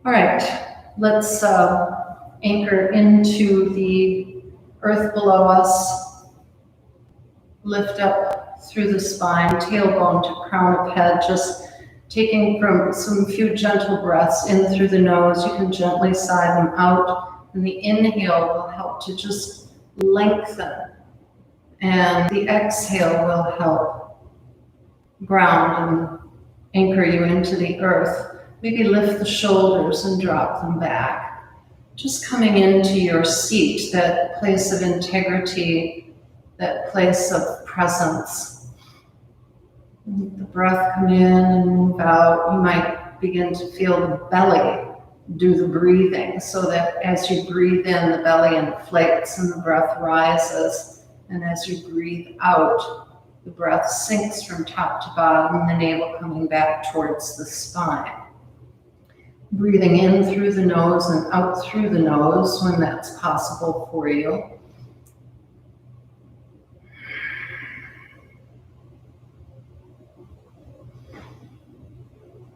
All right, let's anchor into the earth below us. Lift up through the spine, tailbone to crown of head, just taking from some few gentle breaths in through the nose. You can gently sigh them out, and the inhale will help to just lengthen, and the exhale will help ground and anchor you into the earth. Maybe lift the shoulders and drop them back. Just coming into your seat, that place of integrity, that place of presence. Let the breath come in and move out. You might begin to feel the belly do the breathing, so that as you breathe in, the belly inflates and the breath rises. And as you breathe out, the breath sinks from top to bottom, the navel coming back towards the spine. Breathing in through the nose and out through the nose when that's possible for you.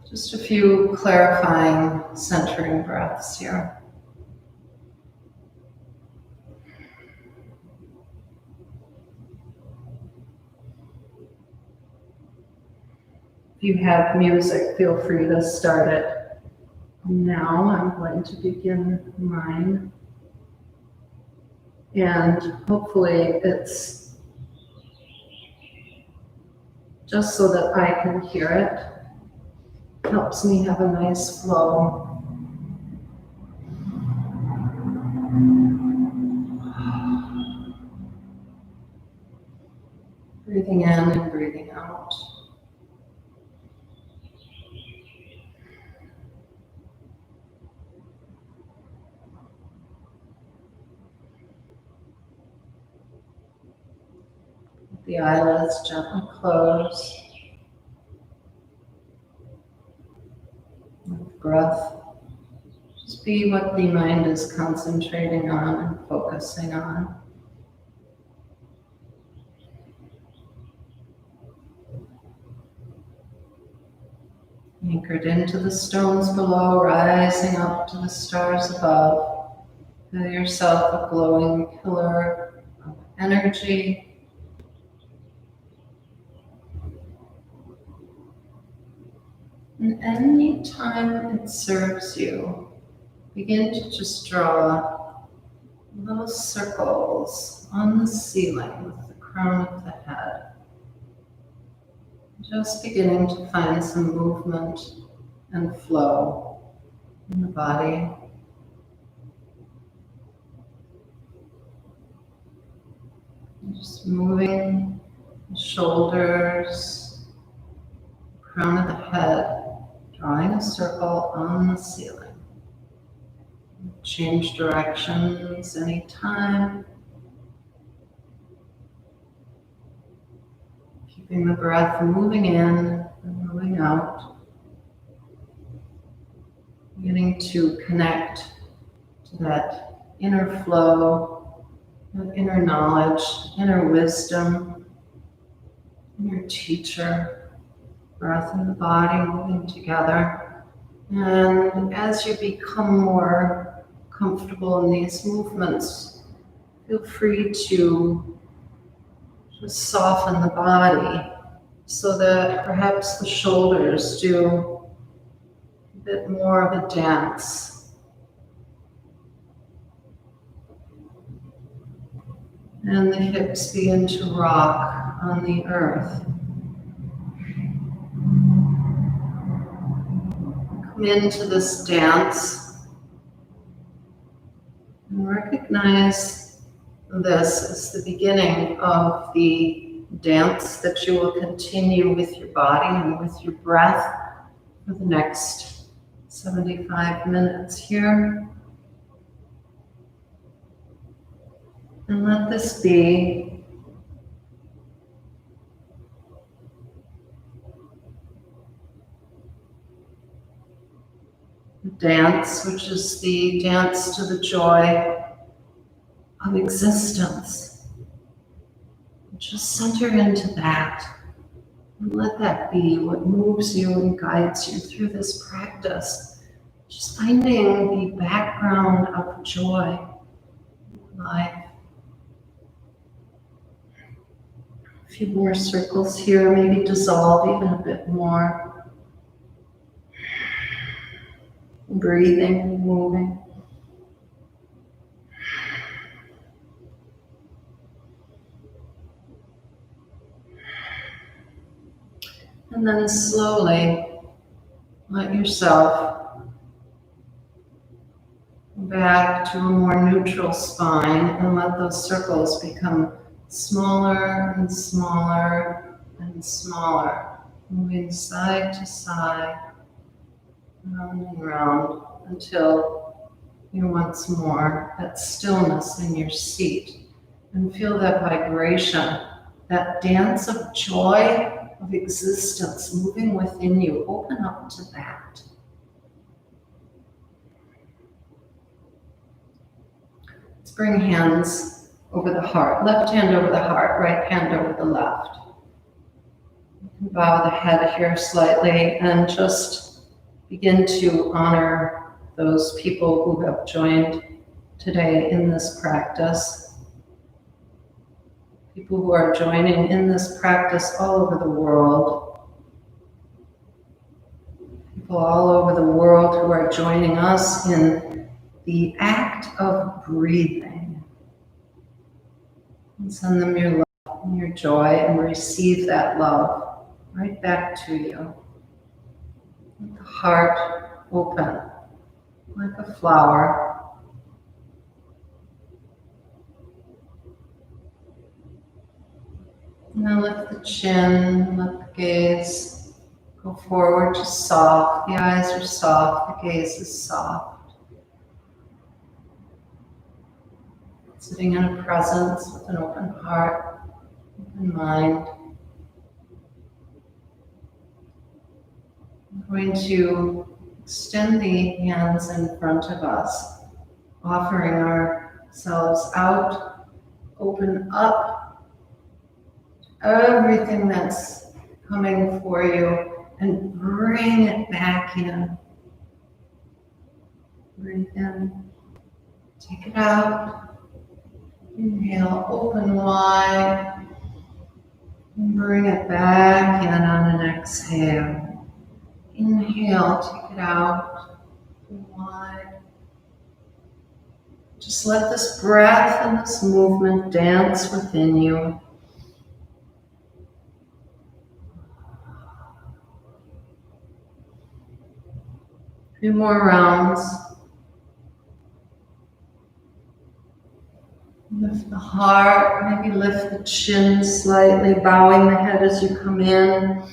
Just a few clarifying, centering breaths here. If you have music, feel free to start it. Now I'm going to begin mine. And hopefully it's just so that I can hear it. Helps me have a nice flow. Breathing in and breathing out. The eyelids gently close. With breath, just be what the mind is concentrating on and focusing on. Anchored into the stones below, rising up to the stars above. Feel yourself a glowing pillar of energy. And any time it serves you, begin to just draw little circles on the ceiling with the crown of the head. Just beginning to find some movement and flow in the body. Just moving the shoulders, crown of the head, drawing a circle on the ceiling. Change directions anytime. Keeping the breath moving in and moving out. Beginning to connect to that inner flow, that inner knowledge, inner wisdom, inner teacher. Breath and the body moving together. And as you become more comfortable in these movements, feel free to just soften the body so that perhaps the shoulders do a bit more of a dance. And the hips begin to rock on the earth. Come into this dance and recognize this as the beginning of the dance that you will continue with your body and with your breath for the next 75 minutes here. And let this be dance, which is the dance to the joy of existence. Just center into that and let that be what moves you and guides you through this practice Just finding the background of joy in life. A few more circles here, maybe dissolve even a bit more. Breathing, moving. And then slowly let yourself back to a more neutral spine and let those circles become smaller and smaller and smaller, moving side to side, round and round, until you're once more at stillness in your seat. And feel that vibration, that dance of joy, of existence moving within you. Open up to that. Let's bring hands over the heart. Left hand over the heart, right hand over the left. You can bow the head here slightly and just begin to honor those people who have joined today in this practice. People who are joining in this practice all over the world. People all over the world who are joining us in the act of breathing. And send them your love and your joy and receive that love right back to you. With the heart open, like a flower. Now lift the chin, let the gaze go forward, just soft. The eyes are soft, the gaze is soft. Sitting in a presence with an open heart, open mind. I'm going to extend the hands in front of us, offering ourselves out, open up everything that's coming for you and bring it back in. Breathe in, take it out. Inhale, open wide. And bring it back in on an exhale. Inhale, take it out. Open wide. Just let this breath and this movement dance within you. A few more rounds. Lift the heart, maybe lift the chin slightly, bowing the head as you come in.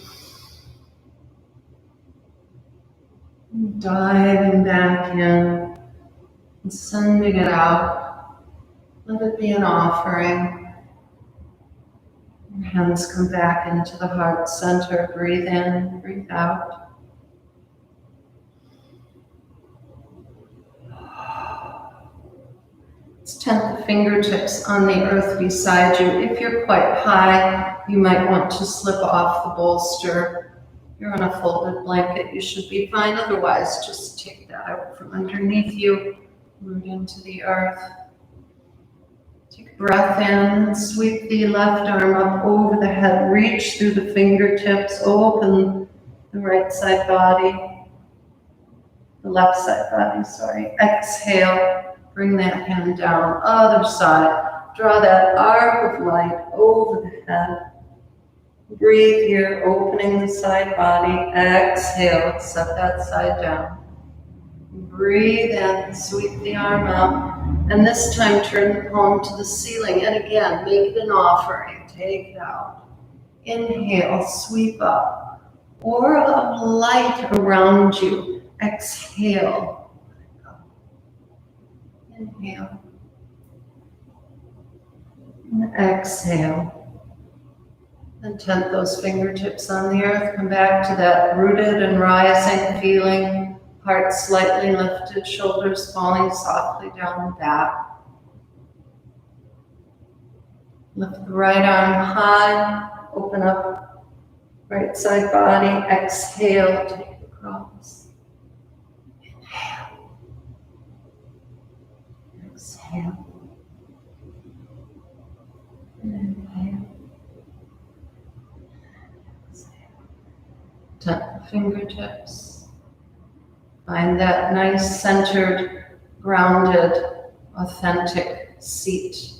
And diving back in and sending it out. Let it be an offering. Your hands come back into the heart center. Breathe in, breathe out. Let's tent the fingertips on the earth beside you. If you're quite high, you might want to slip off the bolster. If you're on a folded blanket, you should be fine. Otherwise, just take that out from underneath you, root into the earth. Take a breath in, sweep the left arm up over the head, reach through the fingertips, open the right side body, the left side body, sorry. Exhale. Bring that hand down, other side. Draw that arc of light over the head. Breathe here, opening the side body. Exhale, set that side down. Breathe in, sweep the arm up. And this time turn the palm to the ceiling. And again, make it an offering. Take it out. Inhale, sweep up. Aura of light around you. Exhale. Inhale. And exhale. And tent those fingertips on the earth. Come back to that rooted and rising feeling. Heart slightly lifted, shoulders falling softly down the back. Lift the right arm high. Open up right side body. Exhale, take it across. Inhale. Exhale. Inhale. Exhale. Tuck the fingertips. Find that nice, centered, grounded, authentic seat.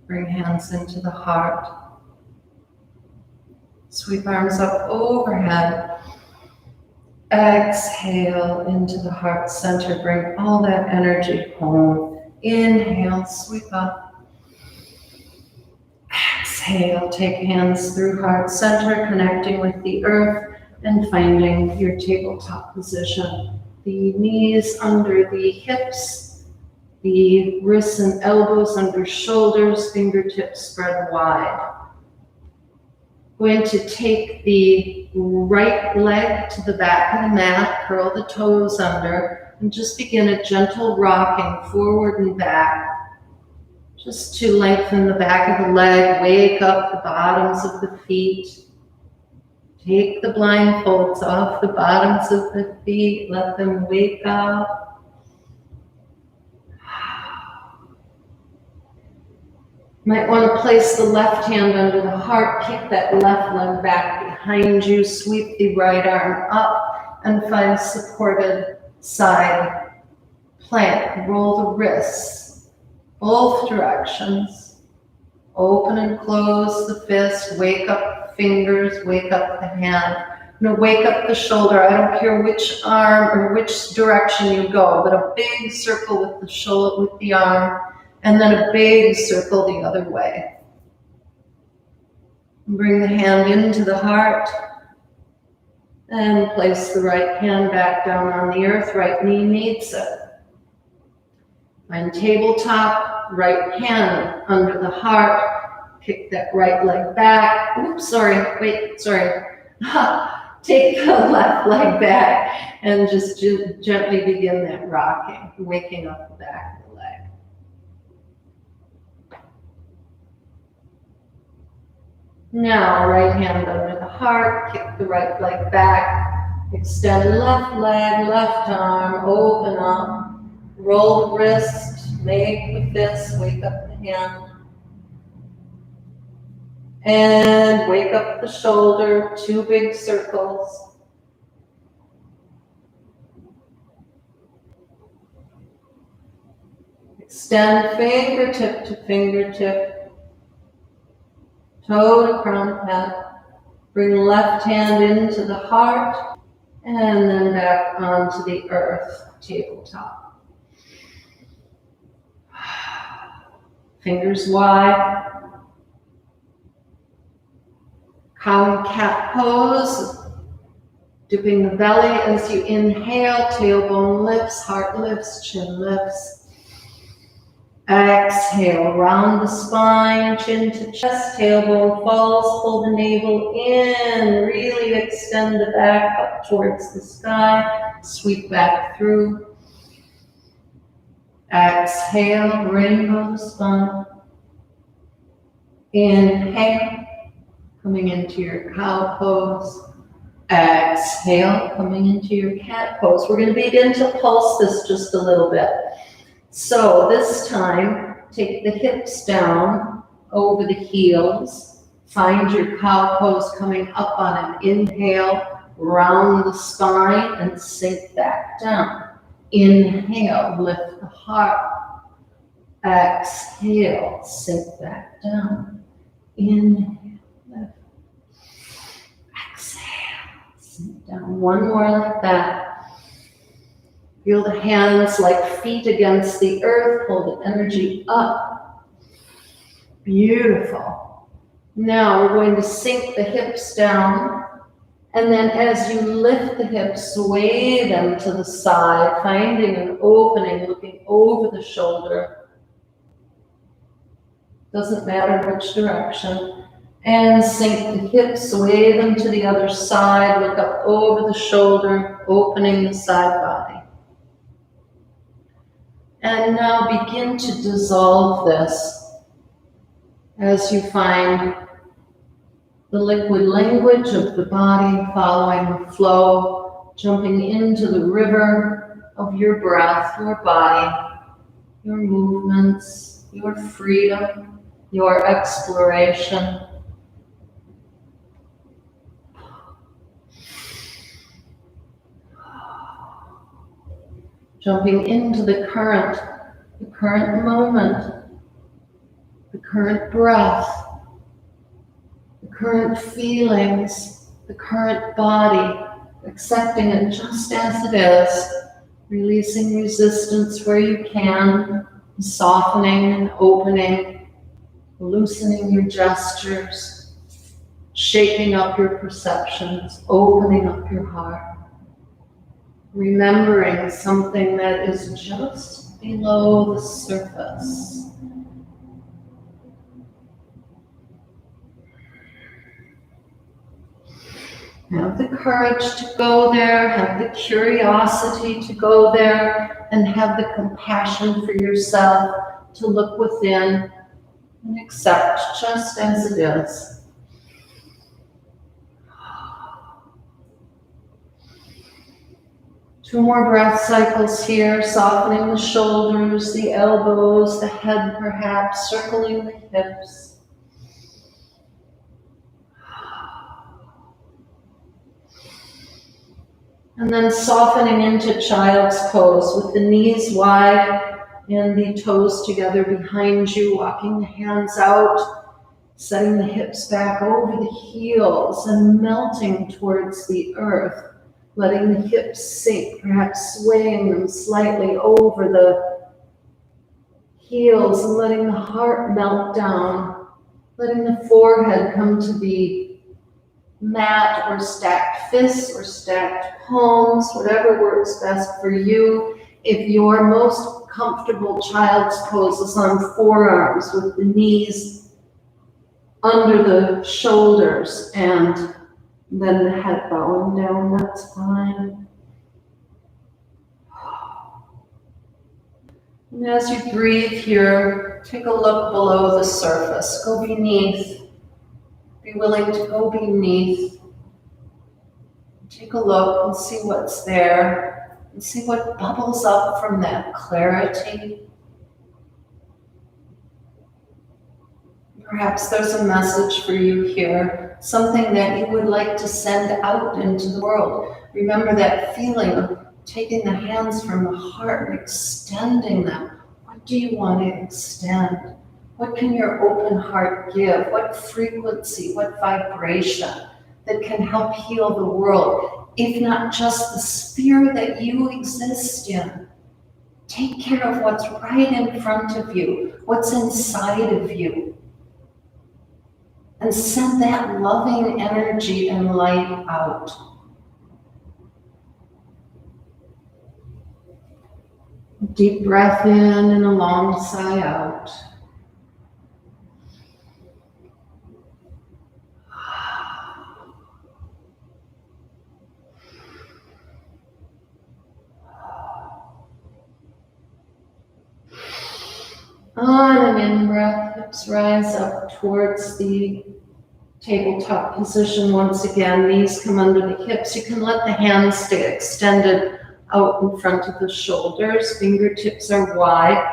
Bring hands into the heart. Sweep arms up overhead. Exhale into the heart center. Bring all that energy home. Inhale, sweep up. Exhale, take hands through heart center, connecting with the earth and finding your tabletop position. The knees under the hips, the wrists and elbows under shoulders, fingertips spread wide. Going to take the right leg to the back of the mat, curl the toes under, and just begin a gentle rocking forward and back, just to lengthen the back of the leg, wake up the bottoms of the feet. Take the blindfolds off the bottoms of the feet, let them wake up. Might want to place the left hand under the heart, kick that left leg back behind you, sweep the right arm up, and find supported side plank. Roll the wrists, both directions. Open and close the fist, wake up the fingers, wake up the hand. Now wake up the shoulder. I don't care which arm or which direction you go, but a big circle with the shoulder, with the arm, and then a big circle the other way. Bring the hand into the heart and place the right hand back down on the earth. Right knee meets it. Find tabletop, right hand under the heart. Kick that right leg back. Oops, sorry. Take the left leg back and just gently begin that rocking, waking up the back of the leg. Now, right hand under the heart, kick the right leg back, extend left leg, left arm, open up, roll the wrist, make the fist, wake up the hand, and wake up the shoulder, two big circles. Extend fingertip to fingertip. Toe to crown of head. Bring left hand into the heart and then back onto the earth, tabletop. Fingers wide. Cow and cat pose. Dipping the belly as you inhale, tailbone lifts, heart lifts, chin lifts. Exhale, round the spine, chin to chest, tailbone falls, pull the navel in, really extend the back up towards the sky, sweep back through. Exhale, rainbow the spine. Inhale, coming into your cow pose. Exhale, coming into your cat pose. We're going to begin to pulse this just a little bit. So this time, take the hips down over the heels. Find your cow pose coming up on an inhale, round the spine and sink back down. Inhale, lift the heart. Exhale, sink back down. Inhale, lift. Exhale, sink down. One more like that. Feel the hands like feet against the earth. Pull the energy up. Beautiful. Now we're going to sink the hips down. And then as you lift the hips, sway them to the side, finding an opening, looking over the shoulder. Doesn't matter which direction. And sink the hips, sway them to the other side, look up over the shoulder, opening the side body. And now begin to dissolve this as you find the liquid language of the body following the flow, jumping into the river of your breath, your body. your movements, your freedom, your exploration. Jumping into the current moment, the current breath, the current feelings, the current body, accepting it just as it is, releasing resistance where you can, softening and opening, loosening your gestures, shaking up your perceptions, opening up your heart, remembering something that is just below the surface. Have the courage to go there, have the curiosity to go there, and have the compassion for yourself to look within and accept just as it is. Two more breath cycles here, softening the shoulders, the elbows, the head perhaps, circling the hips. And then softening into child's pose with the knees wide and the toes together behind you, walking the hands out, setting the hips back over the heels and melting towards the earth, letting the hips sink, perhaps swaying them slightly over the heels and letting the heart melt down, letting the forehead come to the mat or stacked fists or stacked palms, whatever works best for you. If your most comfortable child's pose is on forearms with the knees under the shoulders and then the head bowing down, that's fine. And as you breathe here, take a look below the surface, go beneath. Be willing to go beneath. Take a look and see what's there and see what bubbles up from that clarity. Perhaps there's a message for you here, something that you would like to send out into the world. Remember that feeling of taking the hands from the heart and extending them. What do you want to extend? What can your open heart give? What frequency, what vibration that can help heal the world, if not just the sphere that you exist in? Take care of what's right in front of you, what's inside of you, and send that loving energy and light out. Deep breath in and a long sigh out. On an in-breath, hips rise up towards the tabletop position once again. Knees come under the hips. You can let the hands stay extended out in front of the shoulders. Fingertips are wide.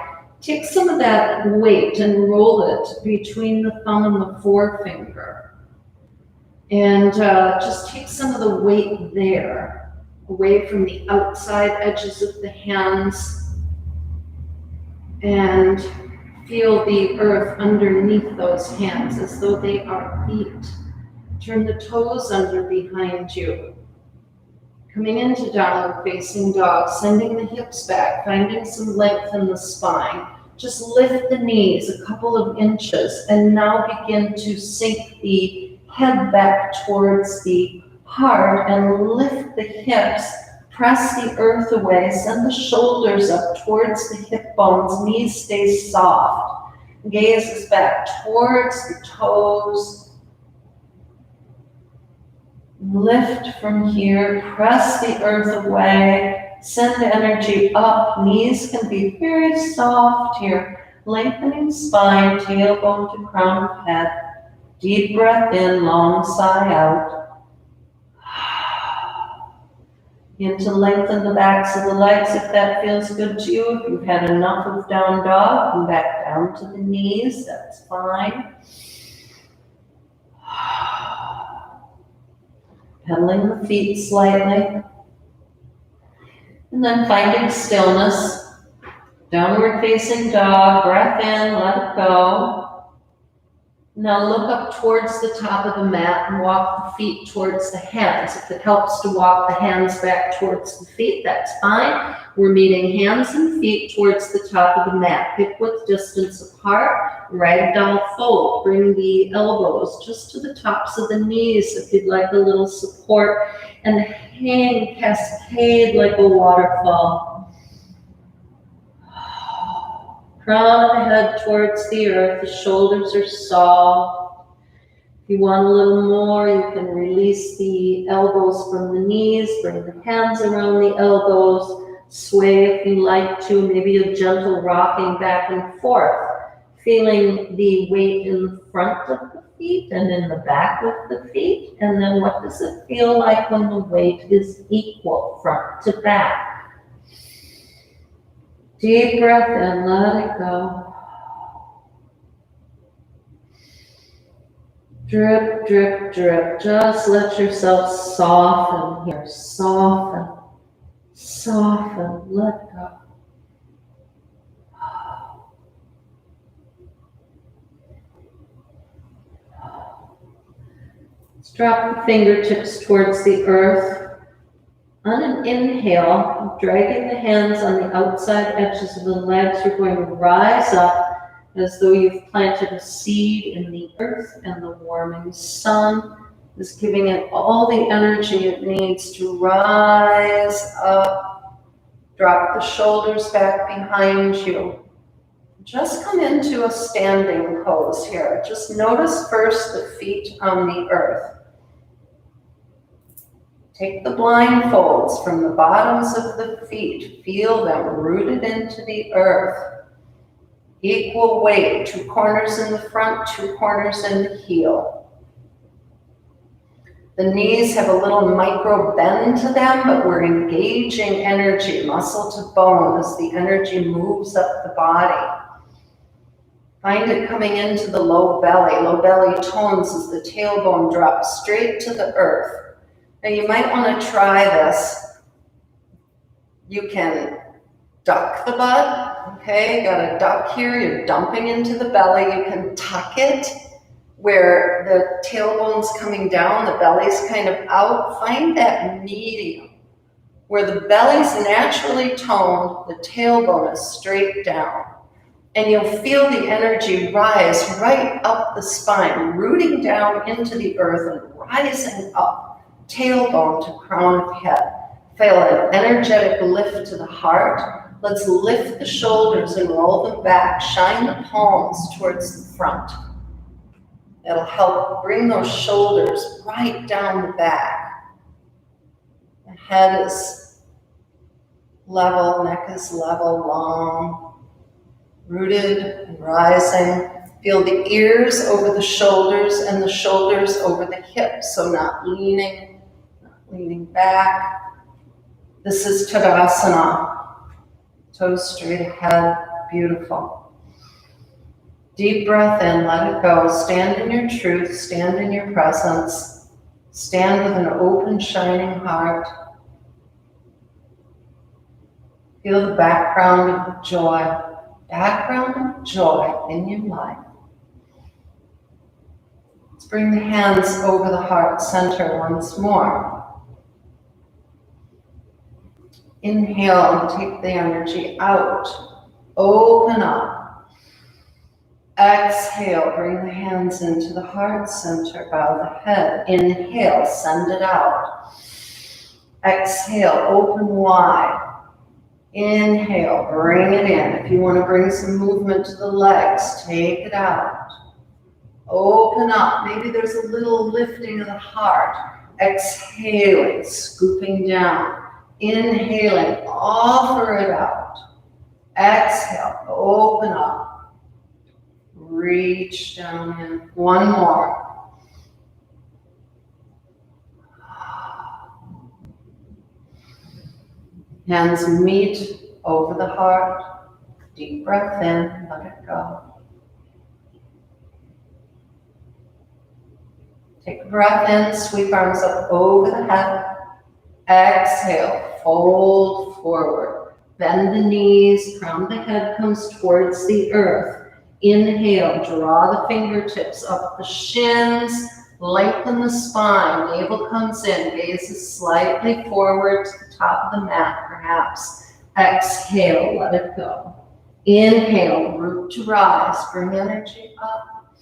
Take some of that weight and roll it between the thumb and the forefinger. And just take some of the weight there, away from the outside edges of the hands. And feel the earth underneath those hands as though they are feet. Turn the toes under behind you. Coming into downward facing dog, sending the hips back, finding some length in the spine. Just lift the knees a couple of inches and now begin to sink the head back towards the heart and lift the hips. Press the earth away, send the shoulders up towards the hip bones, knees stay soft. Gaze is back towards the toes. Lift from here, press the earth away, send the energy up. Knees can be very soft here. Lengthening spine, tailbone to crown of head. Deep breath in, long sigh out. Begin to lengthen the backs of the legs if that feels good to you. If you've had enough of down dog, come back down to the knees, that's fine. Pedaling the feet slightly. And then finding stillness. Downward facing dog, breath in, let it go. Now look up towards the top of the mat and walk the feet towards the hands. If it helps to walk the hands back towards the feet, that's fine. We're meeting hands and feet towards the top of the mat. Hip width distance apart, ragdoll fold. Bring the elbows just to the tops of the knees if you'd like a little support. And hang, cascade like a waterfall. Crown of the head towards the earth, the shoulders are soft. If you want a little more, you can release the elbows from the knees, bring the hands around the elbows, sway if you like to, maybe a gentle rocking back and forth, feeling the weight in the front of the feet and in the back of the feet, and then what does it feel like when the weight is equal, front to back? Deep breath in, let it go. Drip, drip, drip. Just let yourself soften here. Soften, soften, let go. Let's drop the fingertips towards the earth. On an inhale, dragging the hands on the outside edges of the legs, you're going to rise up as though you've planted a seed in the earth, and the warming sun is giving it all the energy it needs to rise up. Drop the shoulders back behind you. Just come into a standing pose here. Just notice first the feet on the earth. Take the blindfolds from the bottoms of the feet. Feel them rooted into the earth. Equal weight, 2 corners in the front, 2 corners in the heel. The knees have a little micro bend to them, but we're engaging energy, muscle to bone, as the energy moves up the body. Find it coming into the low belly. Low belly tones as the tailbone drops straight to the earth. Now you might want to try this. You can duck the butt, okay? Got a duck here, you're dumping into the belly. You can tuck it where the tailbone's coming down, the belly's kind of out. Find that medium where the belly's naturally toned, the tailbone is straight down. And you'll feel the energy rise right up the spine, rooting down into the earth and rising up. Tailbone to crown of head. Feel an energetic lift to the heart. Let's lift the shoulders and roll them back. Shine the palms towards the front. It'll help bring those shoulders right down the back. The head is level, neck is level, long, rooted and rising. Feel the ears over the shoulders and the shoulders over the hips, so not leaning back. This is Tadasana. Toes straight ahead, beautiful. Deep breath in, let it go. Stand in your truth, stand in your presence. Stand with an open, shining heart. Feel the background of joy in your life. Let's bring the hands over the heart center once more. Inhale and take the energy out. Open up. Exhale, bring the hands into the heart center, bow the head. Inhale, send it out. Exhale, open wide. Inhale, bring it in. If you want to bring some movement to the legs, take it out. Open up. Maybe there's a little lifting of the heart. Exhaling, scooping down. Inhaling, offer it out. Exhale, open up. Reach down in. One more. Hands meet over the heart. Deep breath in, let it go. Take a breath in, sweep arms up over the head. Exhale, fold forward. Bend the knees, crown of the head comes towards the earth. Inhale, draw the fingertips up the shins, lengthen the spine, navel comes in, gaze is slightly forward to the top of the mat perhaps. Exhale, let it go. Inhale, root to rise, bring energy up.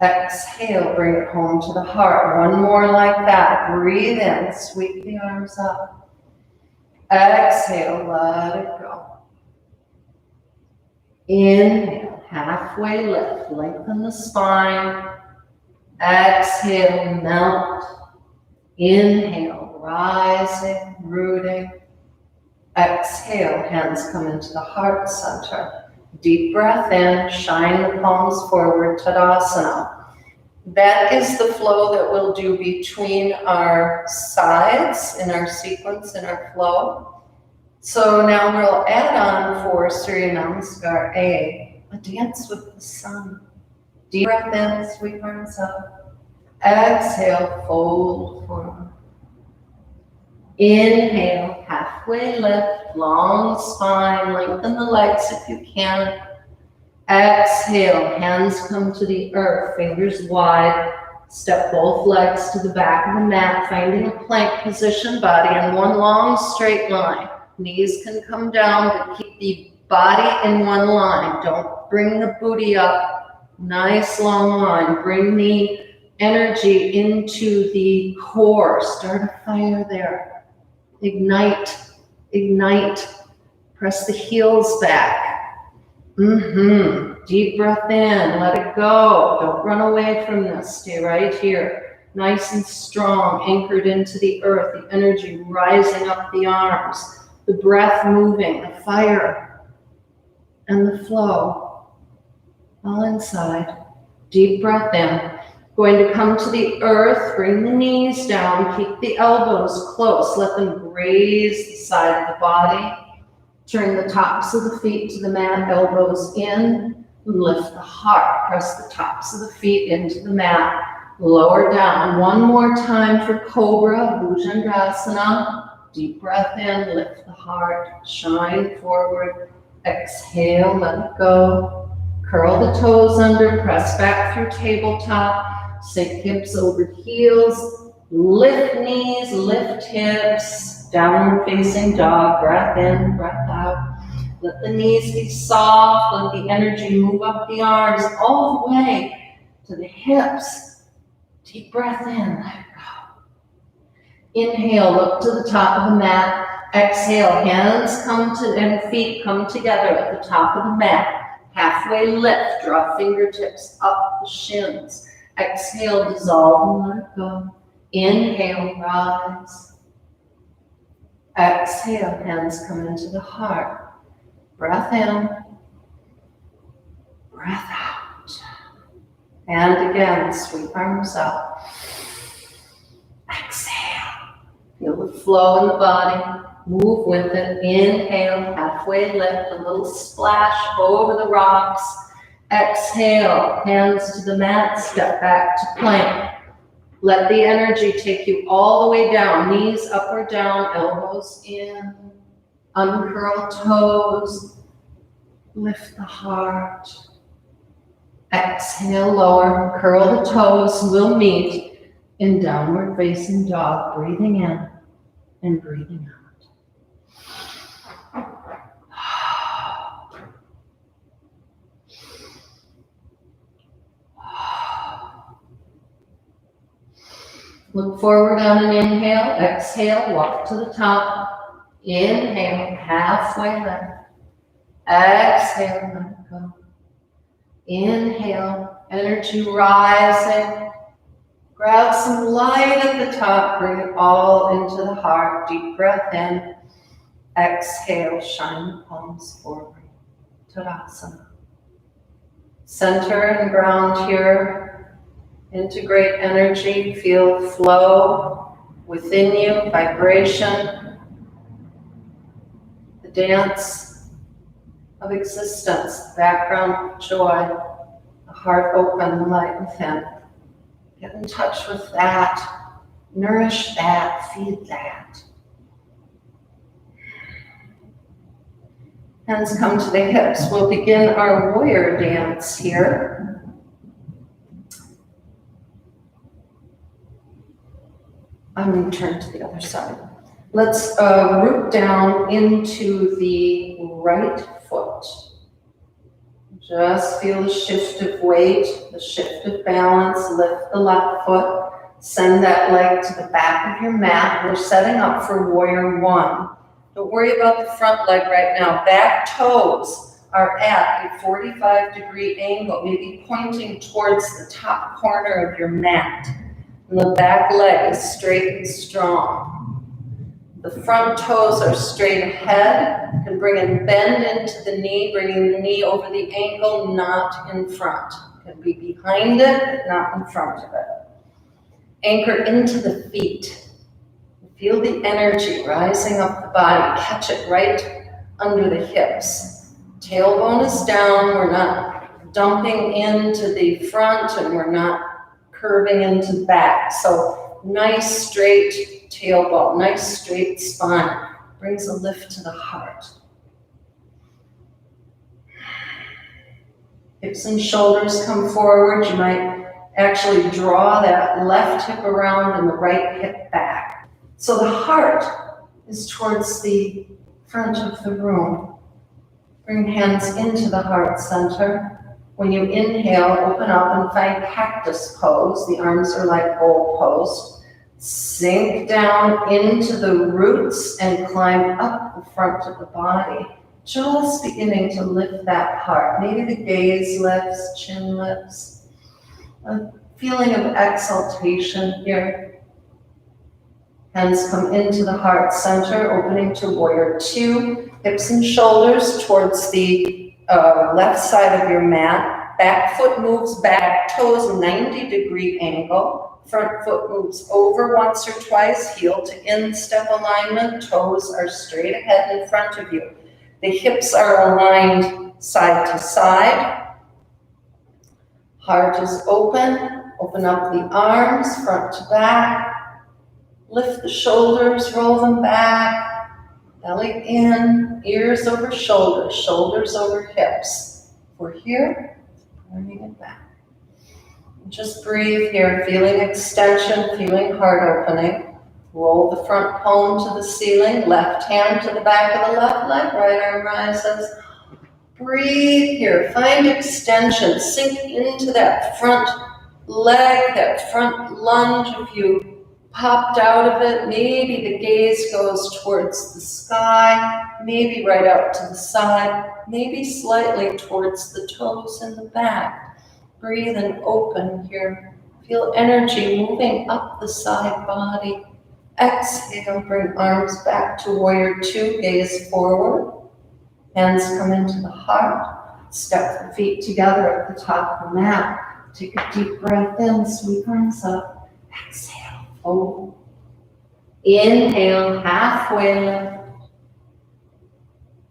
Exhale, bring it home to the heart. One more like that. Breathe in, sweep the arms up. Exhale, let it go. Inhale, halfway lift, lengthen the spine. Exhale, melt. Inhale, rising, rooting. Exhale, hands come into the heart center. Deep breath in, shine the palms forward, Tadasana. That is the flow that we'll do between our sides in our sequence, in our flow. So now we'll add on for Surya Namaskar A dance with the sun. Deep breath in, sweep arms up. Exhale, fold forward. Inhale, halfway lift, long spine, lengthen the legs if you can. Exhale, hands come to the earth, fingers wide. Step both legs to the back of the mat, finding a plank position, body in one long straight line. Knees can come down, but keep the body in one line. Don't bring the booty up. Nice long line. Bring the energy into the core. Start a fire there. Ignite, ignite. Press the heels back. Deep breath in, let it go. Don't run away from this. Stay right here. Nice and strong, anchored into the earth. The energy rising up the arms. The breath moving, the fire, and the flow. All inside. Deep breath in. Going to come to the earth, bring the knees down, keep the elbows close, let them graze the side of the body. Turn the tops of the feet to the mat, elbows in, lift the heart, press the tops of the feet into the mat, lower down. One more time for Cobra Bhujangasana. Deep breath in, lift the heart, shine forward, exhale, let it go. Curl the toes under, press back through tabletop. Sink hips over heels, lift knees, lift hips, downward facing dog, breath in, breath out. Let the knees be soft, let the energy move up the arms all the way to the hips. Deep breath in, let it go. Inhale, look to the top of the mat. Exhale, hands come to and feet come together at the top of the mat. Halfway lift, draw fingertips up the shins. Exhale, dissolve and let it go. Inhale, rise. Exhale, hands come into the heart. Breath in, breath out. And again, sweep arms up. Exhale. Feel the flow in the body. Move with it. Inhale, halfway lift, a little splash over the rocks. Exhale, hands to the mat, step back to plank. Let the energy take you all the way down, knees up or down, elbows in, uncurl toes, lift the heart. Exhale, lower, curl the toes, we'll meet in downward facing dog, breathing in and breathing out. Look forward on an inhale, exhale, walk to the top. Inhale, halfway lift. Exhale, let it go. Inhale, energy rising. Grab some light at the top, bring it all into the heart. Deep breath in. Exhale, shine the palms forward. Tadasana. Center and ground here. Integrate energy, feel flow within you, vibration. the dance of existence, the background of joy, the heart open, the light within. Get in touch with that, nourish that, feed that. Hands come to the hips. We'll begin our warrior dance here. I'm going to turn to the other side. Let's root down into the right foot. Just feel the shift of weight, the shift of balance. Lift the left foot. Send that leg to the back of your mat. We're setting up for warrior one. Don't worry about the front leg right now. Back toes are at a 45-degree angle, maybe pointing towards the top corner of your mat. And the back leg is straight and strong. The front toes are straight ahead. You can bring a bend into the knee, bringing the knee over the ankle, not in front. It can be behind it, but not in front of it. Anchor into the feet. Feel the energy rising up the body. Catch it right under the hips. Tailbone is down. We're not dumping into the front and we're not curving into the back. So nice straight tailbone, nice straight spine. Brings a lift to the heart. Hips and shoulders come forward. You might actually draw that left hip around and the right hip back. So the heart is towards the front of the room. Bring hands into the heart center. When you inhale, open up and find cactus pose. The arms are like bowl pose. Sink down into the roots and climb up the front of the body. Just beginning to lift that heart. Maybe the gaze lifts, chin lifts. A feeling of exaltation here. Hands come into the heart center, opening to warrior two. Hips and shoulders towards the left side of your mat. Back foot moves back, toes 90-degree angle. Front foot moves over once or twice, heel to instep alignment. Toes are straight ahead in front of you. The hips are aligned side to side. Heart is open. Open up the arms, front to back. Lift the shoulders, roll them back, belly in, ears over shoulders, shoulders over hips. We're here, bringing it back. And just breathe here, feeling extension, feeling heart opening. Roll the front palm to the ceiling, left hand to the back of the left leg, right arm rises. Breathe here, find extension, sink into that front leg, that front lunge. If you popped out of it, maybe the gaze goes towards the sky, maybe right out to the side, maybe slightly towards the toes in the back. Breathe and open here. Feel energy moving up the side body. Exhale, bring arms back to warrior two, gaze forward. Hands come into the heart. Step the feet together at the top of the mat. Take a deep breath in, sweep arms up. Exhale. Fold. Inhale, halfway lift.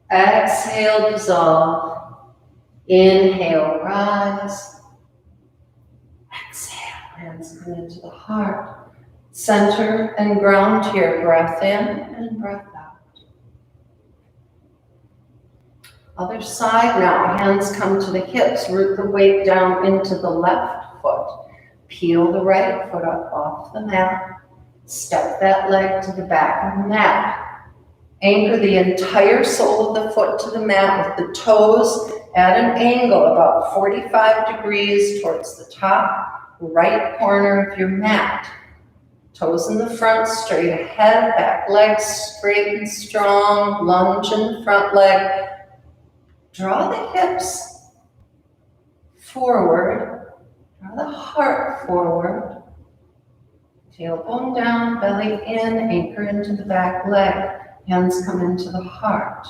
Exhale, dissolve. Inhale, rise. Exhale, hands come into the heart. Center and ground here. Breath in and breath out. Other side now. Hands come to the hips. Root the weight down into the left foot. Peel the right foot up off the mat. Step that leg to the back of the mat. Anchor the entire sole of the foot to the mat with the toes at an angle about 45 degrees towards the top right corner of your mat. Toes in the front, straight ahead, back leg straight and strong, lunge in the front leg. Draw the hips forward. Draw the heart forward. Tailbone down, belly in, anchor into the back leg. Hands come into the heart.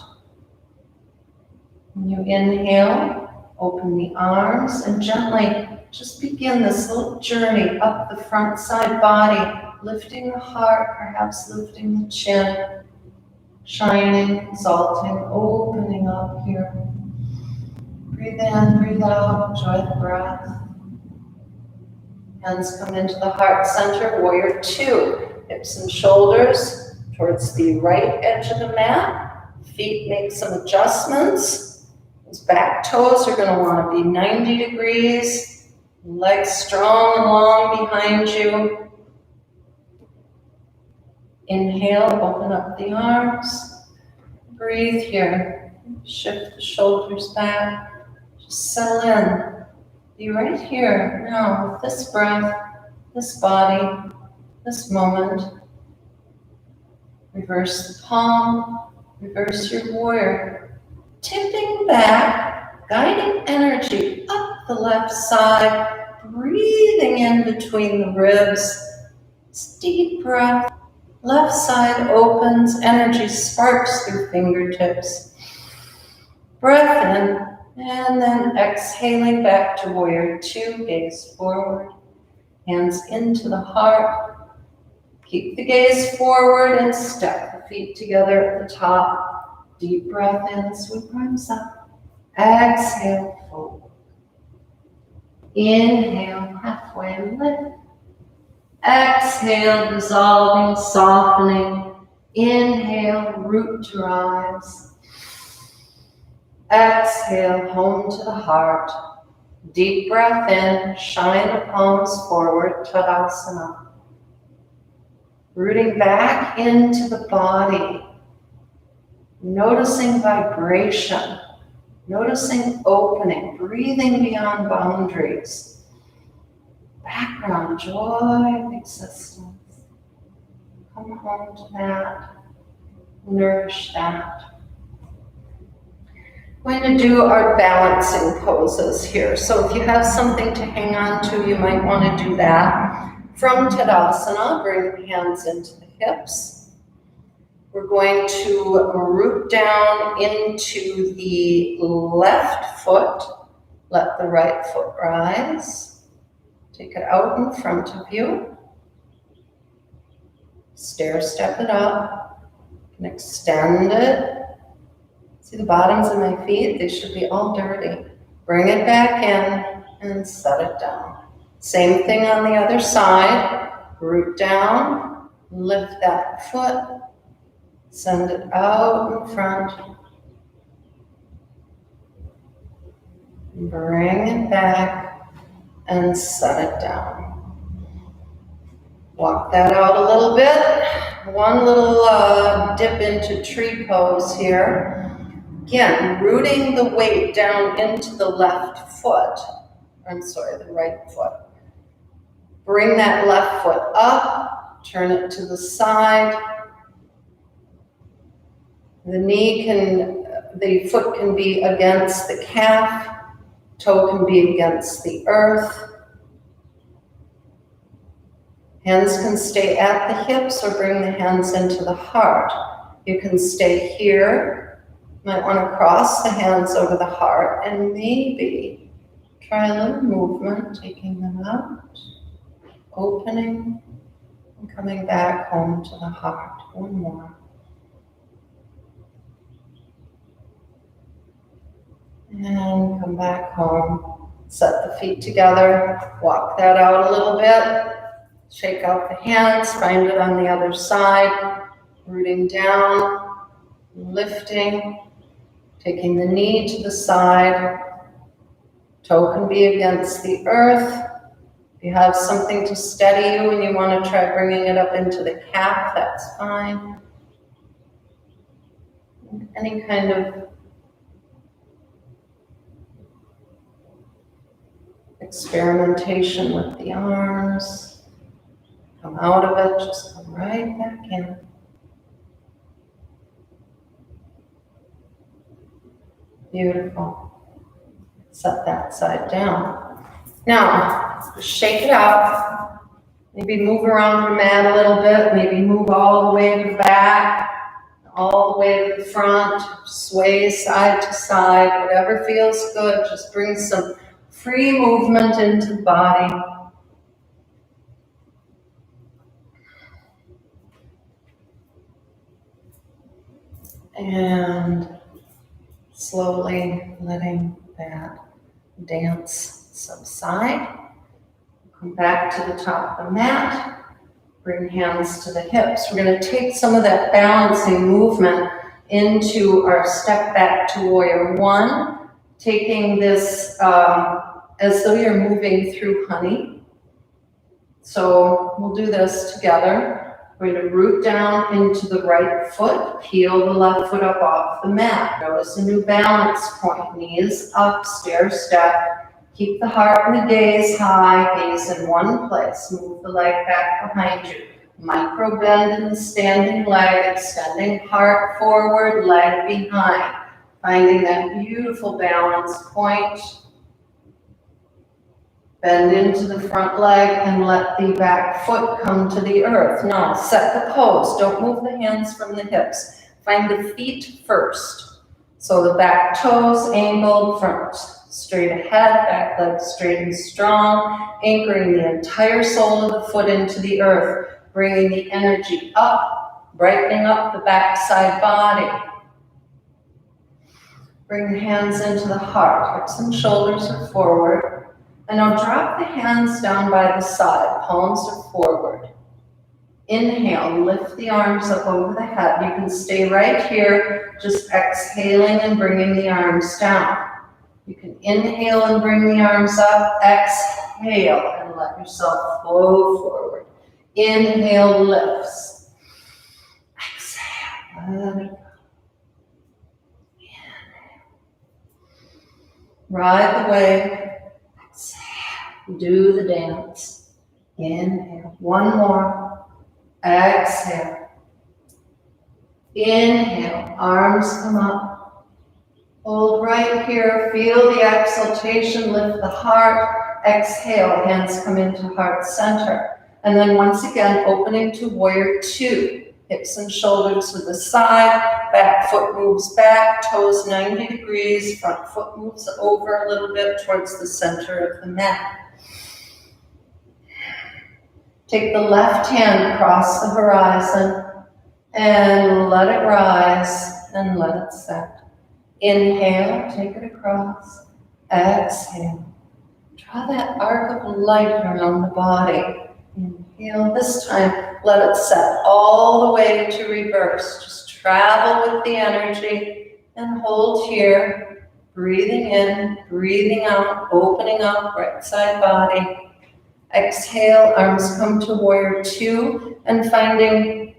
When you inhale, open the arms and gently just begin this little journey up the front side body, lifting the heart, perhaps lifting the chin. shining, exalting, opening up here. Breathe in, breathe out, enjoy the breath. Hands come into the heart center, warrior two. Hips and shoulders towards the right edge of the mat. Feet make some adjustments. Those back toes are going to want to be 90 degrees. Legs strong and long behind you. Inhale, open up the arms. Breathe here. Shift the shoulders back. Just settle in. Be right here now with this breath, this body, this moment. Reverse the palm, reverse your warrior. Tipping back, guiding energy up the left side, breathing in between the ribs. Deep breath. Left side opens, energy sparks through fingertips. Breath in. And then exhaling back to warrior two, gaze forward, hands into the heart. Keep the gaze forward and step the feet together at the top. Deep breath in, sweep arms up. Exhale, fold. Inhale, halfway lift. Exhale, dissolving, softening. Inhale, root to rise. Exhale, home to the heart. Deep breath in, shine the palms forward, Tadasana. Rooting back into the body. Noticing vibration. Noticing opening, breathing beyond boundaries. Background, joy of existence. Come home to that. Nourish that. We're going to do our balancing poses here. So if you have something to hang on to, you might want to do that. From Tadasana, bring the hands into the hips. We're going to root down into the left foot. Let the right foot rise. Take it out in front of you. Stair step it up. You can extend it. See the bottoms of my feet? They should be all dirty. Bring it back in and set it down. Same thing on the other side. Root down, lift that foot, send it out in front. Bring it back and set it down. Walk that out a little bit. One little dip into tree pose here. Again, rooting the weight down into the left foot. The right foot. Bring that left foot up, turn it to the side. The foot can be against the calf, toe can be against the earth. Hands can stay at the hips or bring the hands into the heart. You can stay here. Might want to cross the hands over the heart and maybe try a little movement, taking them out, opening, and coming back home to the heart. One more. And come back home. Set the feet together. Walk that out a little bit. Shake out the hands. Find it on the other side. Rooting down. Lifting. Taking the knee to the side. Toe can be against the earth. If you have something to steady you and you want to try bringing it up into the calf, that's fine. Any kind of experimentation with the arms. Come out of it, just come right back in. Beautiful. Set that side down. Now, shake it out. Maybe move around your mat a little bit. Maybe move all the way to the back, all the way to the front. Sway side to side. Whatever feels good. Just bring some free movement into the body. And slowly letting that dance subside. Come back to the top of the mat. Bring hands to the hips. We're going to take some of that balancing movement into our step back to warrior one, taking this as though you're moving through honey. So we'll do this together. We're going to root down into the right foot, peel the left foot up off the mat. Notice a new balance point, knees up, stair step. Keep the heart and the gaze high, gaze in one place. Move the leg back behind you. Micro bend in the standing leg, extending heart forward, leg behind. Finding that beautiful balance point. Bend into the front leg and let the back foot come to the earth. Now, set the pose. Don't move the hands from the hips. Find the feet first. So the back toes angled, front straight ahead, back leg straight and strong, anchoring the entire sole of the foot into the earth, bringing the energy up, brightening up the backside body. Bring the hands into the heart. Hips and shoulders are forward. And now drop the hands down by the side, palms are forward. Inhale, lift the arms up over the head. You can stay right here, just exhaling and bringing the arms down. You can inhale and bring the arms up, exhale and let yourself flow forward. Inhale, lifts. Exhale, let it go. Inhale. Ride the wave. Do the dance. Inhale. One more. Exhale. Inhale. Arms come up. Hold right here. Feel the exhaltation. Lift the heart. Exhale. Hands come into heart center. And then once again, opening to warrior two. Hips and shoulders to the side. Back foot moves back. Toes 90 degrees. Front foot moves over a little bit towards the center of the mat. Take the left hand across the horizon and let it rise and let it set. Inhale, take it across. Exhale. Draw that arc of light around the body. Inhale. This time, let it set all the way to reverse. Just travel with the energy and hold here. Breathing in, breathing out, opening up right side body. Exhale, arms come to warrior two and finding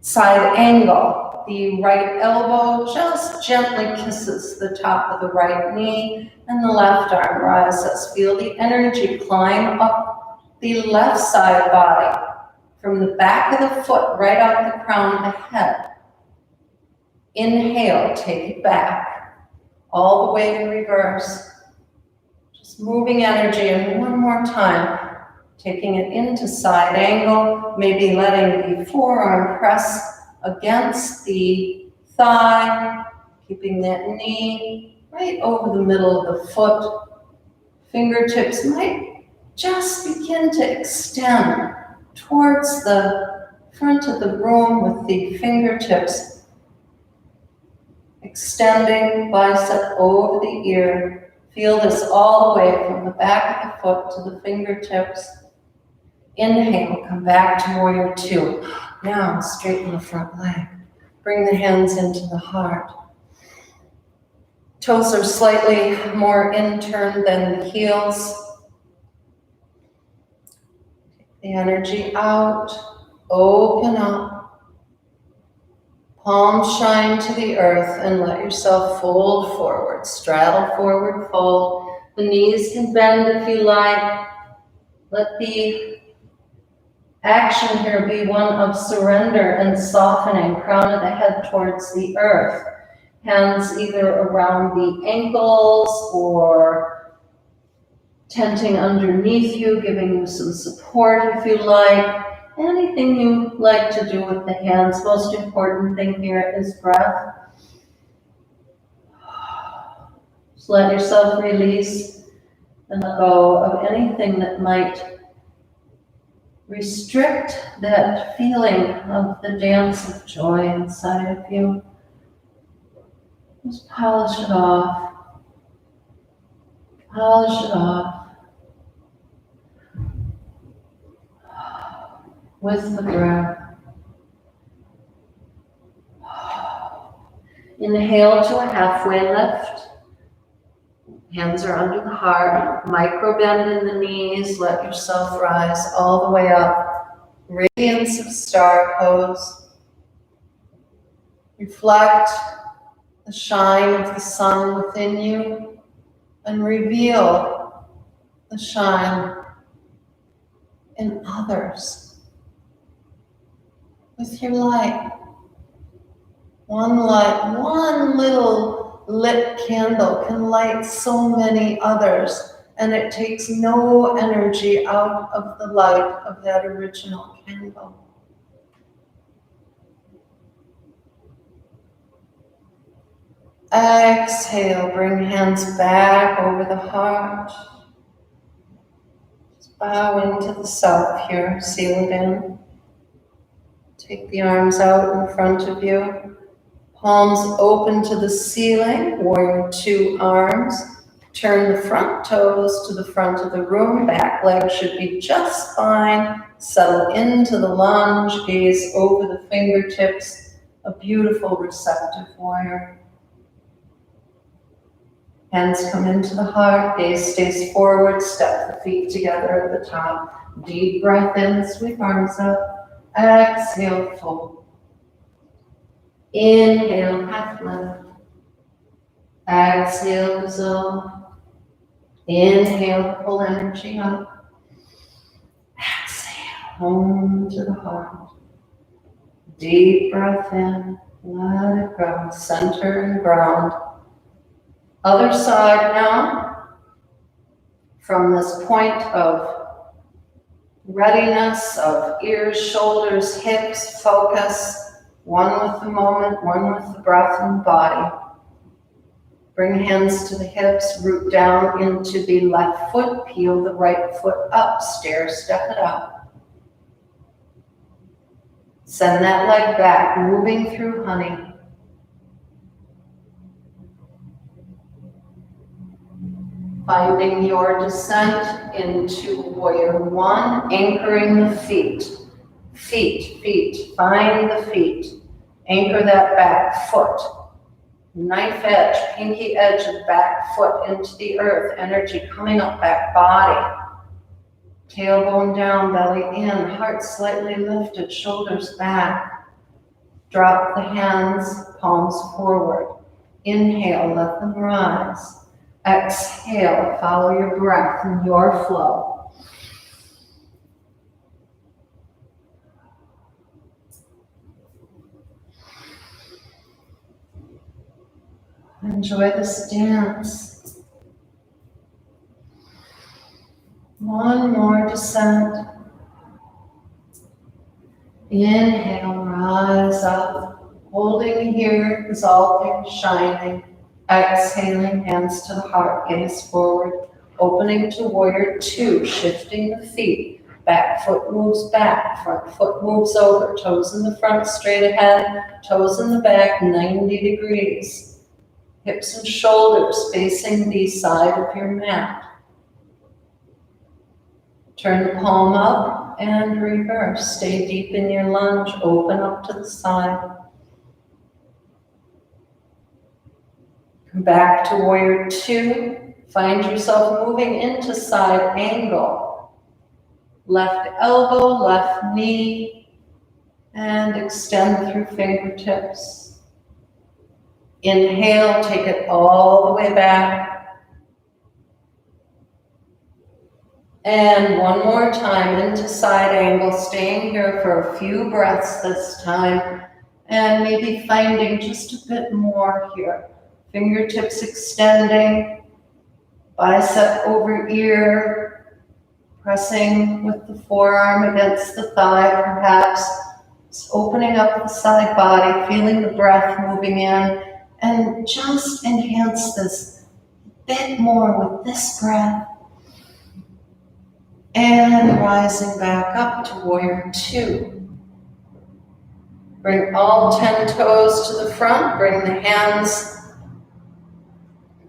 side angle. The right elbow just gently kisses the top of the right knee and the left arm rises. Feel the energy climb up the left side body from the back of the foot right out the crown of the head. Inhale, take it back all the way to reverse. Moving energy, and one more time, taking it into side angle, maybe letting the forearm press against the thigh, keeping that knee right over the middle of the foot. Fingertips might just begin to extend towards the front of the room with the fingertips, extending bicep over the ear. Feel this all the way from the back of the foot to the fingertips. Inhale, come back to warrior two. Now straighten the front leg. Bring the hands into the heart. Toes are slightly more in-turn than the heels. Take the energy out, open up. Palms shine to the earth and let yourself fold forward. Straddle forward, fold. The knees can bend if you like. Let the action here be one of surrender and softening. Crown of the head towards the earth. Hands either around the ankles or tenting underneath you, giving you some support if you like. Anything you like to do with the hands. Most important thing here is breath. Just let yourself release and let go of anything that might restrict that feeling of the dance of joy inside of you. Just polish it off. Polish it off. With the breath. Inhale to a halfway lift. Hands are under the heart. Micro bend in the knees. Let yourself rise all the way up. Radiance of star pose. Reflect the shine of the sun within you and reveal the shine in others with your light. One light, one little lit candle can light so many others, and it takes no energy out of the light of that original candle. Exhale, bring hands back over the heart. Just bow into the self here, seal it in. Take the arms out in front of you. Palms open to the ceiling, warrior two arms. Turn the front toes to the front of the room. Back leg should be just fine. Settle into the lunge, gaze over the fingertips. A beautiful receptive warrior. Hands come into the heart, gaze stays forward, step the feet together at the top. Deep breath in, sweep arms up. Exhale, fold. Inhale, half lift. Exhale, dissolve. Inhale, pull energy up. Exhale, home to the heart. Deep breath in, let it go. Center and ground. Other side now. From this point of readiness, of ears, shoulders, hips, focus. One with the moment, one with the breath and body. Bring hands to the hips, root down into the left foot, peel the right foot up, stair step it up. Send that leg back, moving through honey. Finding your descent into warrior one, anchoring the feet. Feet, find the feet. Anchor that back foot. Knife edge, pinky edge of back foot into the earth. Energy coming up back body. Tailbone down, belly in, heart slightly lifted, shoulders back. Drop the hands, palms forward. Inhale, let them rise. Exhale, follow your breath and your flow. Enjoy this dance. One more descent. Inhale, rise up. Holding here, exalting, shining. Exhaling, hands to the heart, gaze forward. Opening to warrior two, shifting the feet. Back foot moves back, front foot moves over. Toes in the front, straight ahead. Toes in the back, 90 degrees. Hips and shoulders facing the side of your mat. Turn the palm up and reverse. Stay deep in your lunge. Open up to the side. Come back to warrior two. Find yourself moving into side angle. Left elbow, left knee, and extend through fingertips. Inhale, take it all the way back. And one more time into side angle, staying here for a few breaths this time, and maybe finding just a bit more here. Fingertips extending, bicep over ear, pressing with the forearm against the thigh perhaps. Just opening up the side body, feeling the breath moving in. And just enhance this a bit more with this breath. And rising back up to warrior two. Bring all 10 toes to the front. Bring the hands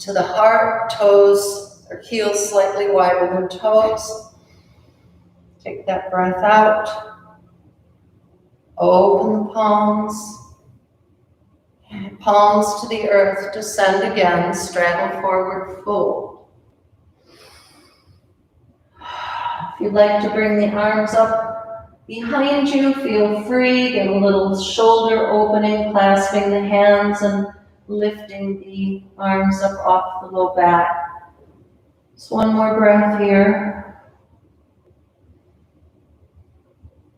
to the heart, toes or heels slightly wider than toes. Take that breath out. Open the palms. Palms to the earth, descend again, straddle forward, fold. If you'd like to bring the arms up behind you, feel free. Get a little shoulder opening, clasping the hands and lifting the arms up off the low back. Just one more breath here.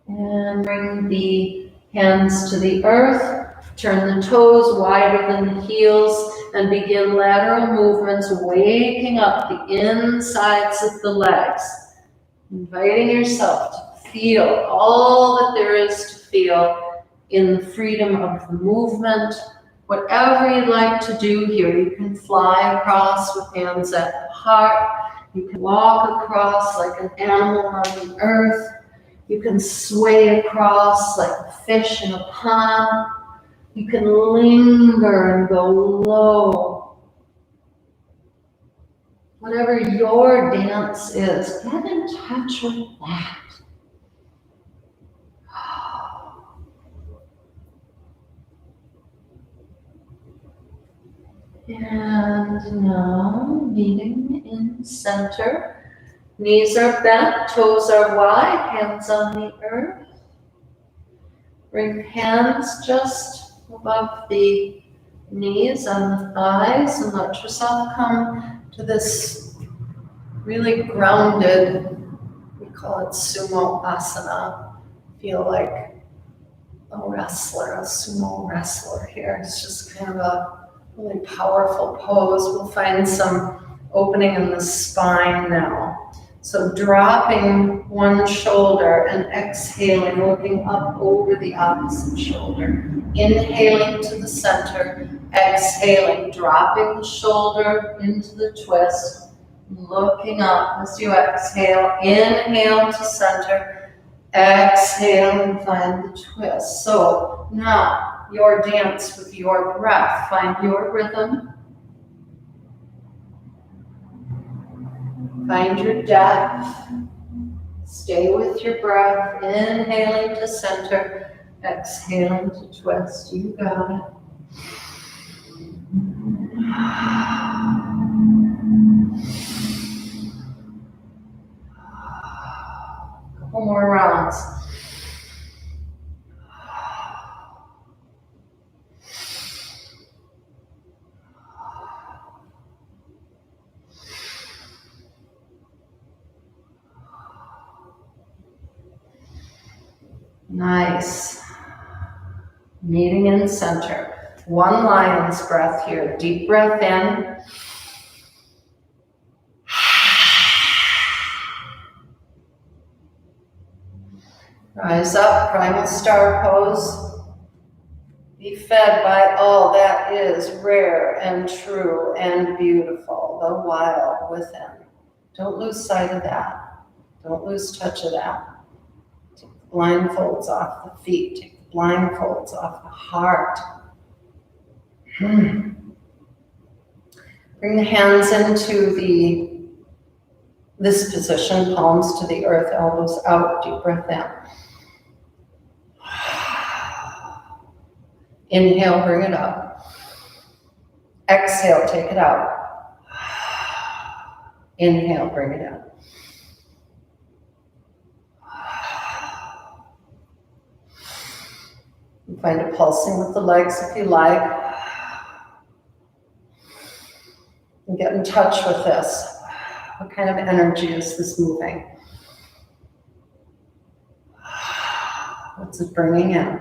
And bring the hands to the earth. Turn the toes wider than the heels and begin lateral movements, waking up the insides of the legs. Inviting yourself to feel all that there is to feel in the freedom of the movement. Whatever you'd like to do here, you can fly across with hands at the heart. You can walk across like an animal on the earth. You can sway across like a fish in a pond. You can linger and go low. Whatever your dance is, get in touch with that. And now, meeting in center. Knees are bent, toes are wide, hands on the earth. Bring hands just above the knees and the thighs and let yourself come to this really grounded, we call it sumo asana. Feel like a wrestler, a sumo wrestler here. It's just kind of a really powerful pose. We'll find some opening in the spine now. So dropping one shoulder and exhaling, looking up over the opposite shoulder. Inhaling to the center, exhaling, dropping the shoulder into the twist, looking up as you exhale. Inhale to center, exhale and find the twist. So now your dance with your breath. Find your rhythm. Find your depth. Stay with your breath. Inhaling to center, exhaling to twist. You got it. Couple more rounds. Nice. Meeting in center. One lion's breath here. Deep breath in. Rise up, primal star pose. Be fed by all that is rare and true and beautiful, the wild within. Don't lose sight of that. Don't lose touch of that. Blindfolds off the feet, take the blindfolds off the heart. Bring the hands into this position, palms to the earth, elbows out, deep breath in. Inhale, bring it up. Exhale, take it out. Inhale, bring it in. Find a pulsing with the legs if you like. And get in touch with this. What kind of energy is this moving? What's it bringing in?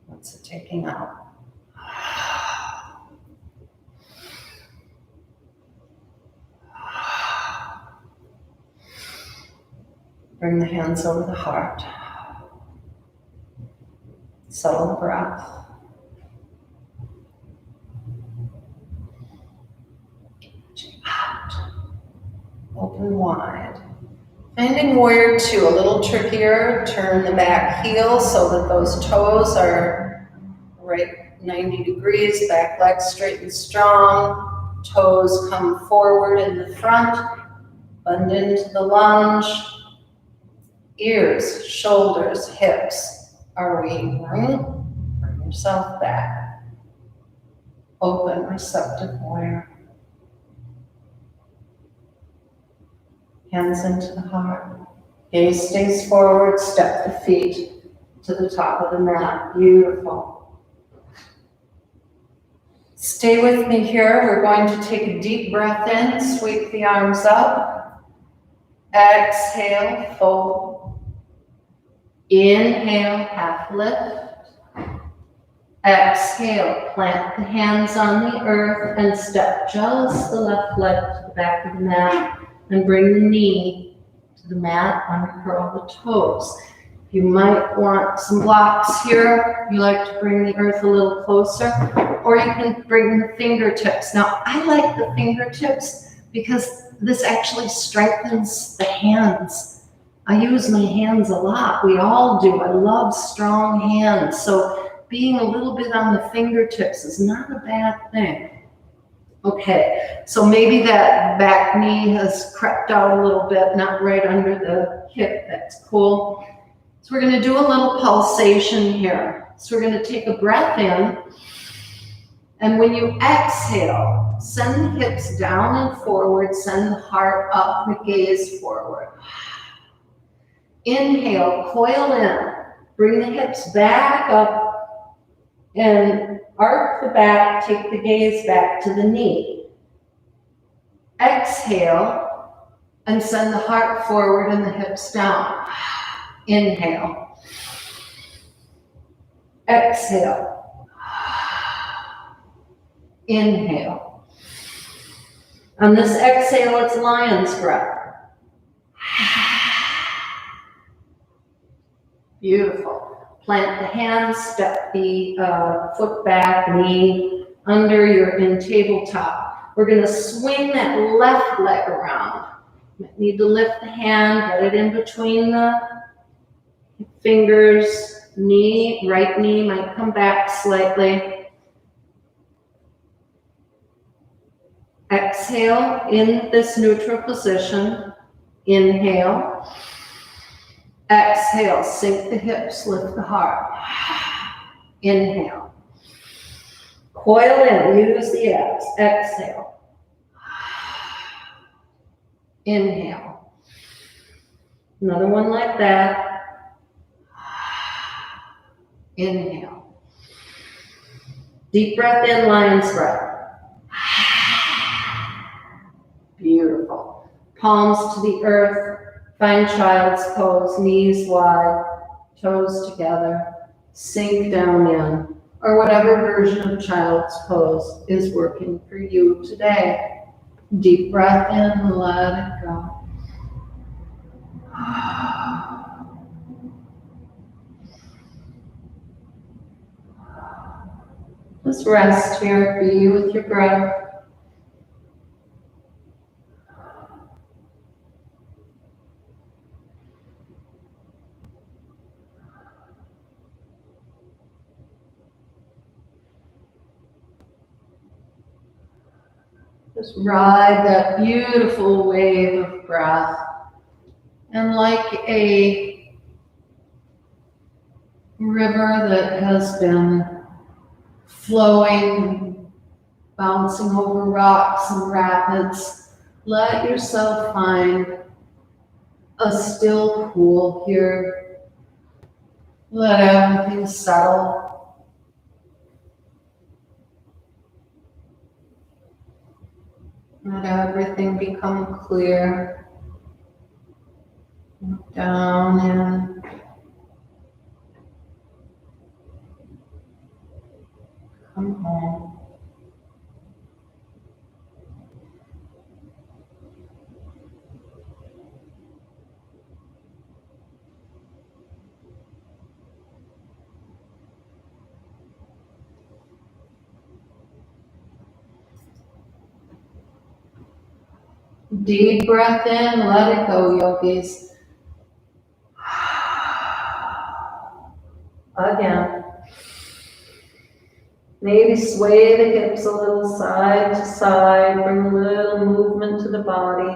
What's it taking out? Bring the hands over the heart. Settle the breath. Out. Open wide. Finding warrior two, a little trickier. Turn the back heel so that those toes are right 90 degrees, back leg straight and strong. Toes come forward in the front, bend into the lunge. Ears, shoulders, hips. Are we bring yourself back. Open, receptive warrior. Hands into the heart. Gaze stays forward, step the feet to the top of the mat. Beautiful. Stay with me here. We're going to take a deep breath in, sweep the arms up. Exhale, fold. Inhale, half lift. Exhale, plant the hands on the earth and step just the left leg to the back of the mat and bring the knee to the mat, uncurl the toes. You might want some blocks here. You like to bring the earth a little closer, or you can bring the fingertips. Now, I like the fingertips because this actually strengthens the hands. I use my hands a lot. We all do. I love strong hands. So being a little bit on the fingertips is not a bad thing. Okay, so maybe that back knee has crept out a little bit, not right under the hip. That's cool. So we're going to do a little pulsation here. So we're going to take a breath in, and when you exhale, send the hips down and forward, send the heart up, the gaze forward. Inhale, coil in, bring the hips back up, and arc the back, take the gaze back to the knee. Exhale, and send the heart forward and the hips down. Inhale. Exhale. Inhale. On this exhale, it's lion's breath. Beautiful. Plant the hands, step the foot back, knee under. You're in tabletop. We're going to swing that left leg around. You need to lift the hand, get it in between the fingers. Knee, right knee might come back slightly. Exhale in this neutral position. Inhale. Exhale, sink the hips, lift the heart. Inhale. Coil in, use the abs. Exhale. Inhale. Another one like that. Inhale. Deep breath in, lion's breath. Beautiful. Palms to the earth. Find child's pose, knees wide, toes together. Sink down in, or whatever version of child's pose is working for you today. Deep breath in, let it go. Just rest here, be with your breath. Just ride that beautiful wave of breath. And like a river that has been flowing, bouncing over rocks and rapids, let yourself find a still pool here. Let everything settle. Let everything become clear. Down in. Come home. Deep breath in, let it go, yogis. Again. Maybe Maybe sway the hips a little side to side, bring a little movement to the body.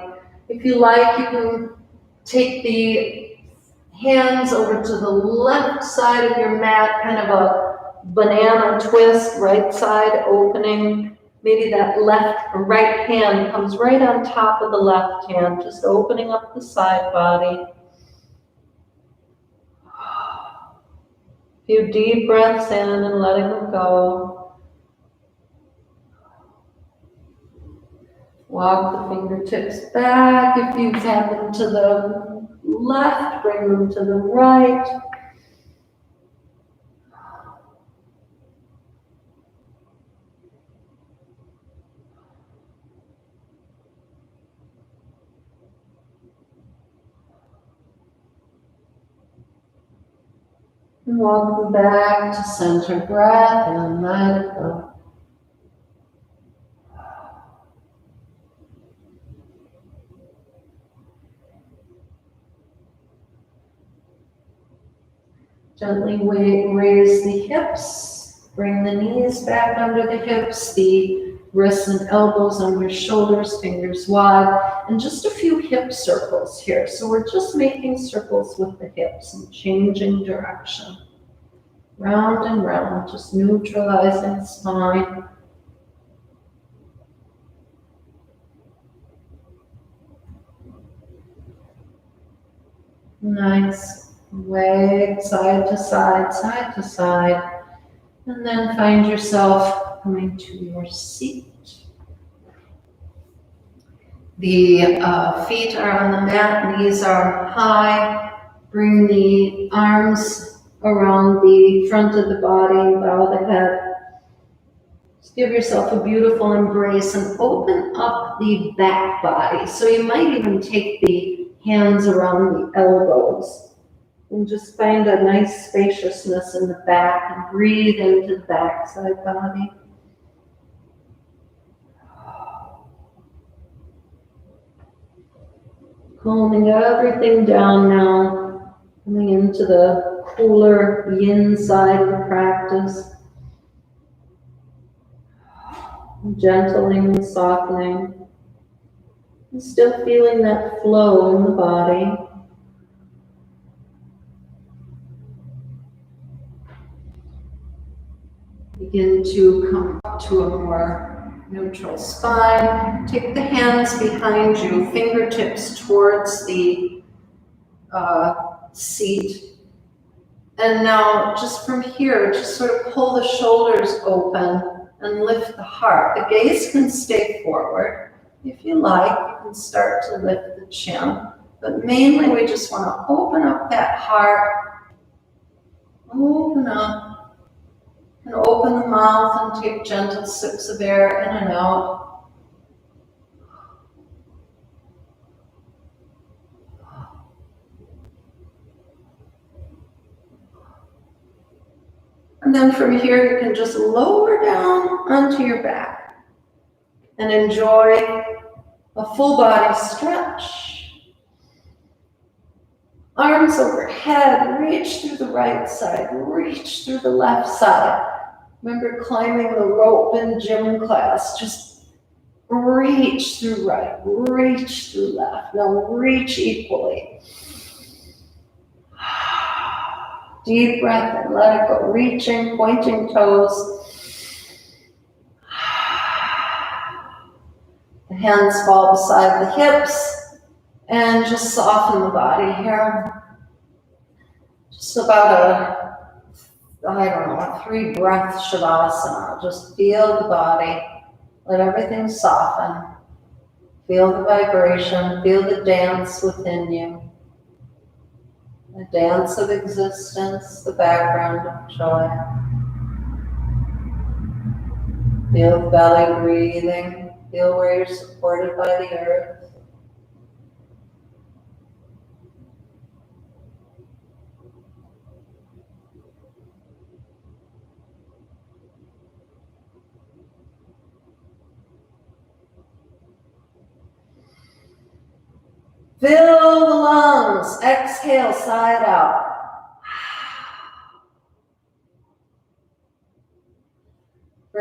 If you like, you can take the hands over to the left side of your mat, kind of a banana twist, right side opening. Maybe that right hand comes right on top of the left hand, just opening up the side body. A few deep breaths in and letting them go. Walk the fingertips back. If you have them to the left, bring them to the right. And walk them back to center breath and let it go. Gently raise the hips, bring the knees back under the hips, the wrists and elbows under shoulders, fingers wide, and just a few hip circles here. So we're just making circles with the hips and changing direction. Round and round, just neutralizing spine. Nice. Wave side to side, and then find yourself coming to your seat. The feet are on the mat, knees are high. Bring the arms around the front of the body, bow the head. Just give yourself a beautiful embrace and open up the back body. So you might even take the hands around the elbows. And just find a nice spaciousness in the back and breathe into the backside body. Calming everything down now, coming into the cooler yin side of the practice. Gentling and softening. And still feeling that flow in the body. Begin to come up to a more neutral spine. Take the hands behind you, fingertips towards the seat. And now, just from here, just sort of pull the shoulders open and lift the heart. The gaze can stay forward. If you like, you can start to lift the chin. But mainly, we just want to open up that heart. Open up. And open the mouth and take gentle sips of air in and out. And then from here, you can just lower down onto your back and enjoy a full body stretch. Arms overhead, reach through the right side, reach through the left side. Remember climbing the rope in gym class, just reach through right, reach through left. Now reach equally. Deep breath and let it go. Reaching, pointing toes. The hands fall beside the hips and just soften the body here. Just about a 3-breath Shavasana. Just feel the body. Let everything soften. Feel the vibration. Feel the dance within you. The dance of existence, the background of joy. Feel the belly breathing. Feel where you're supported by the earth. Fill the lungs. Exhale, side out.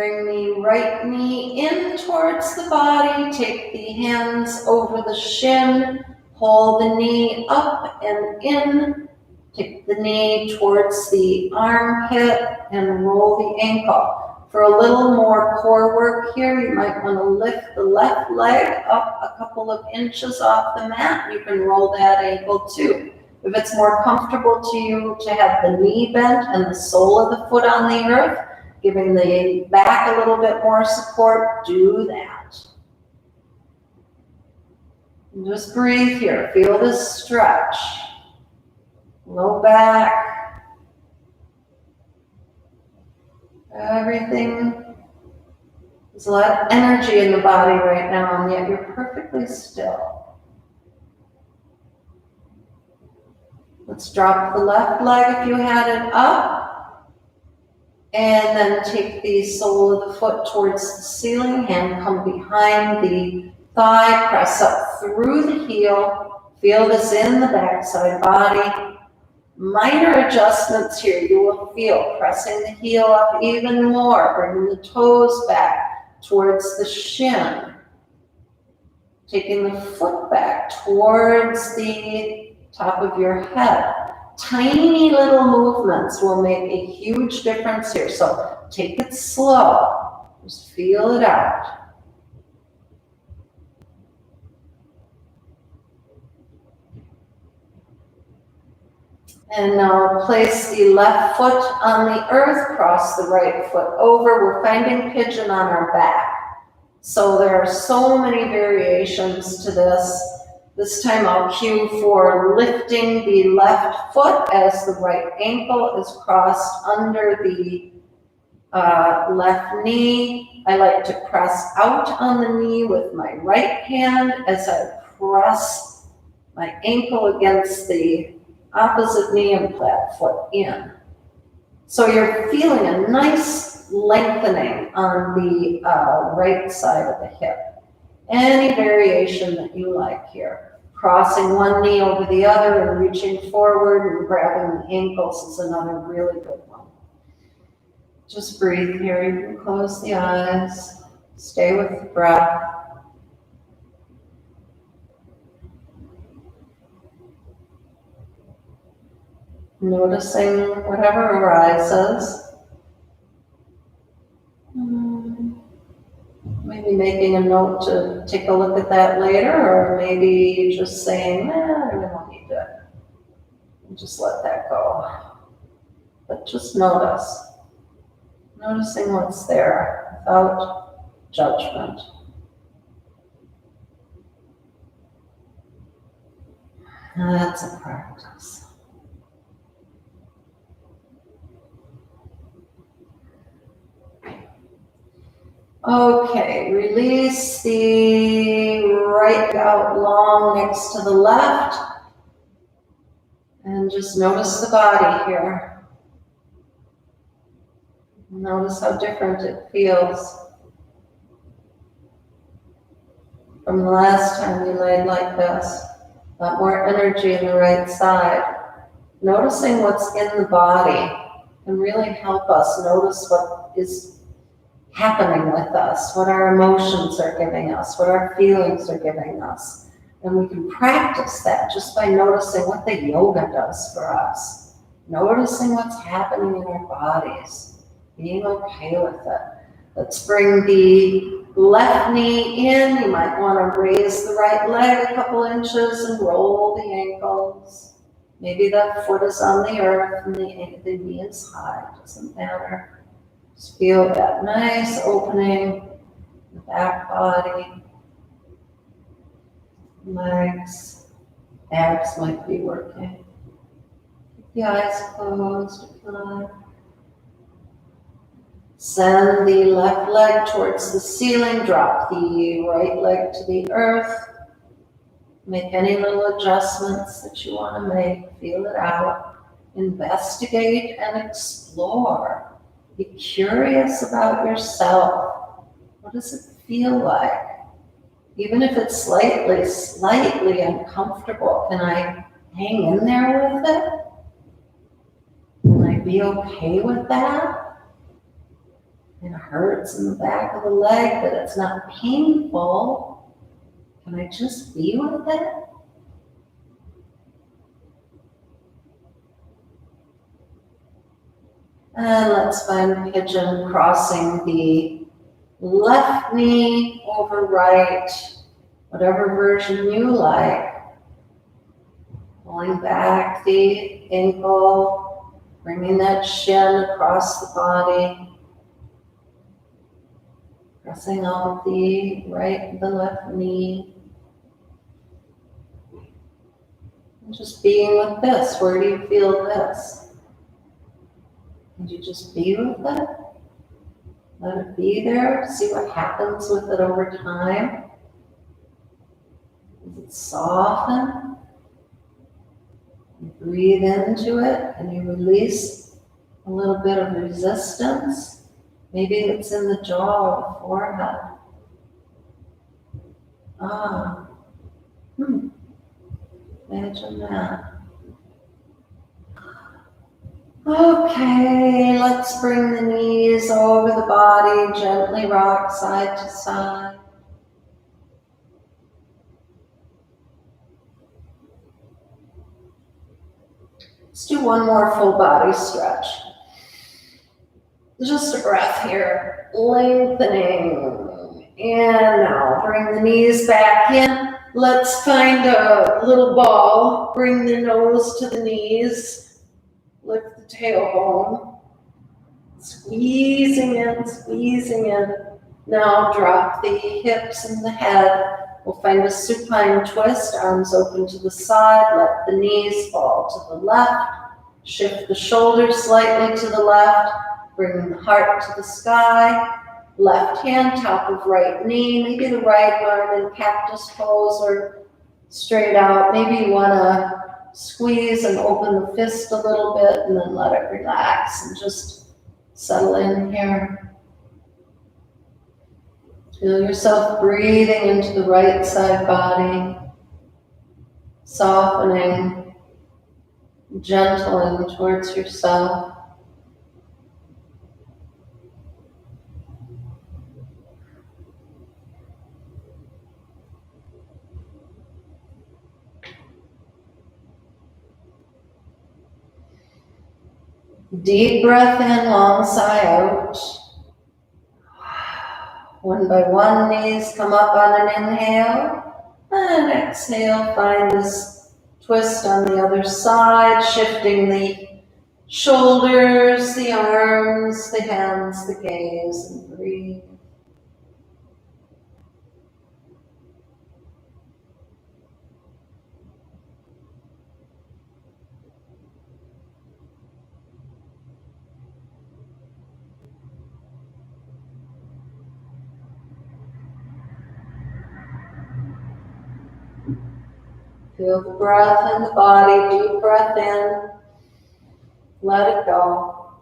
Bring the right knee in towards the body. Take the hands over the shin. Pull the knee up and in. Take the knee towards the armpit and roll the ankle. For a little more core work here, you might want to lift the left leg up a couple of inches off the mat. You can roll that ankle too. If it's more comfortable to you to have the knee bent and the sole of the foot on the earth, giving the back a little bit more support, do that. And just breathe here. Feel this stretch. Low back. Everything. There's a lot of energy in the body right now, and yet you're perfectly still. Let's drop the left leg if you had it up. And then take the sole of the foot towards the ceiling. Hand come behind the thigh. Press up through the heel. Feel this in the backside body. Minor adjustments here you will feel. Pressing the heel up even more. Bringing the toes back towards the shin. Taking the foot back towards the top of your head. Tiny little movements will make a huge difference here. So take it slow. Just feel it out. And now place the left foot on the earth, cross the right foot over. We're finding pigeon on our back. So there are so many variations to this. This time I'll cue for lifting the left foot as the right ankle is crossed under the left knee. I like to press out on the knee with my right hand as I press my ankle against the opposite knee and flat foot in. So you're feeling a nice lengthening on the right side of the hip. Any variation that you like here. Crossing one knee over the other and reaching forward and grabbing the ankles is another really good one. Just breathe here. You can close the eyes. Stay with the breath. Noticing whatever arises. Maybe making a note to take a look at that later, or maybe just saying, I don't need to. Just let that go. But just notice. Noticing what's there without judgment. That's a practice. Okay, release the right out long next to the left. And just notice the body here. Notice how different it feels from the last time you laid like this. A lot more energy in the right side. Noticing what's in the body can really help us notice what is happening with us, what our emotions are giving us, what our feelings are giving us. And we can practice that just by noticing what the yoga does for us. Noticing what's happening in our bodies, being okay with it. Let's bring the left knee in. You might want to raise the right leg a couple inches and roll the ankles. Maybe the foot is on the earth and the knee is high, doesn't matter. Just feel that nice opening in the back body, legs, abs might be working. Keep the eyes closed if you like. Send the left leg towards the ceiling, drop the right leg to the earth. Make any little adjustments that you want to make, feel it out. Investigate and explore. Be curious about yourself. What does it feel like? Even if it's slightly uncomfortable, can I hang in there with it? Can I be okay with that? It hurts in the back of the leg, but it's not painful. Can I just be with it? And let's find pigeon, crossing the left knee over right, whatever version you like. Pulling back the ankle, bringing that shin across the body. Pressing out the right and the left knee. And just being with this. Where do you feel this? And you just be with it. Let it be there. See what happens with it over time. Does it soften? You breathe into it and you release a little bit of resistance. Maybe it's in the jaw or the forehead. Imagine that. Okay, let's bring the knees over the body, gently rock side to side. Let's do one more full body stretch. Just a breath here, lengthening. And now bring the knees back in. Let's find a little ball. Bring the nose to the knees. Lift the tailbone. Squeezing in, squeezing in. Now drop the hips and the head. We'll find a supine twist, arms open to the side. Let the knees fall to the left. Shift the shoulders slightly to the left. Bring the heart to the sky. Left hand, top of right knee. Maybe the right arm in cactus pose or straight out. Maybe you want to squeeze and open the fist a little bit and then let it relax and just settle in here. Feel yourself breathing into the right side body, softening, gentling towards yourself. Deep breath in, long sigh out. One by one, knees come up on an inhale. And exhale, find this twist on the other side, shifting the shoulders, the arms, the hands, the gaze, and breathe. Feel the breath in the body, deep breath in, let it go.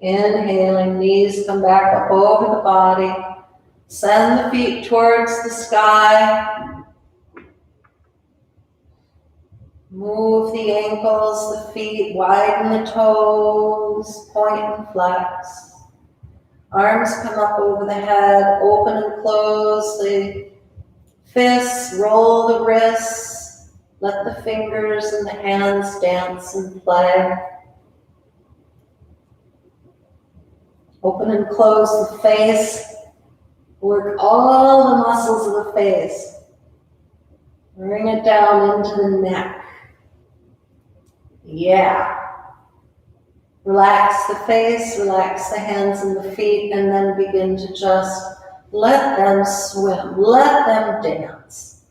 Inhaling, knees come back up over the body, send the feet towards the sky. Move the ankles, the feet, widen the toes, point and flex. Arms come up over the head, open and close the fists, roll the wrists, let the fingers and the hands dance and play. Open and close the face, work all the muscles of the face. Bring it down into the neck. Yeah. Relax the face, relax the hands and the feet, and then begin to just let them swim, let them dance.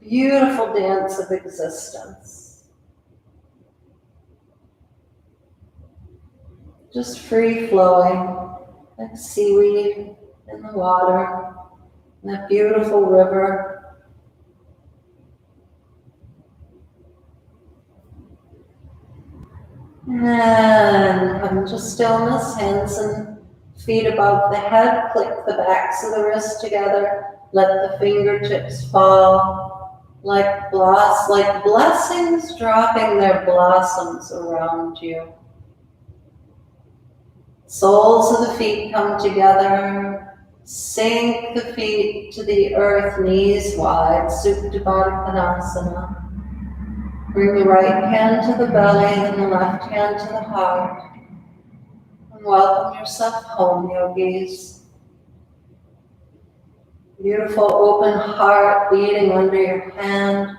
Beautiful dance of existence. Just free flowing, like seaweed in the water, in that beautiful river. And come to stillness, hands and feet above the head, click the backs of the wrists together, let the fingertips fall like blessings dropping their blossoms around you. Soles of the feet come together. Sink the feet to the earth, knees wide, Supine Twist. Bring the right hand to the belly and the left hand to the heart. And welcome yourself home, yogis. Beautiful open heart beating under your hand.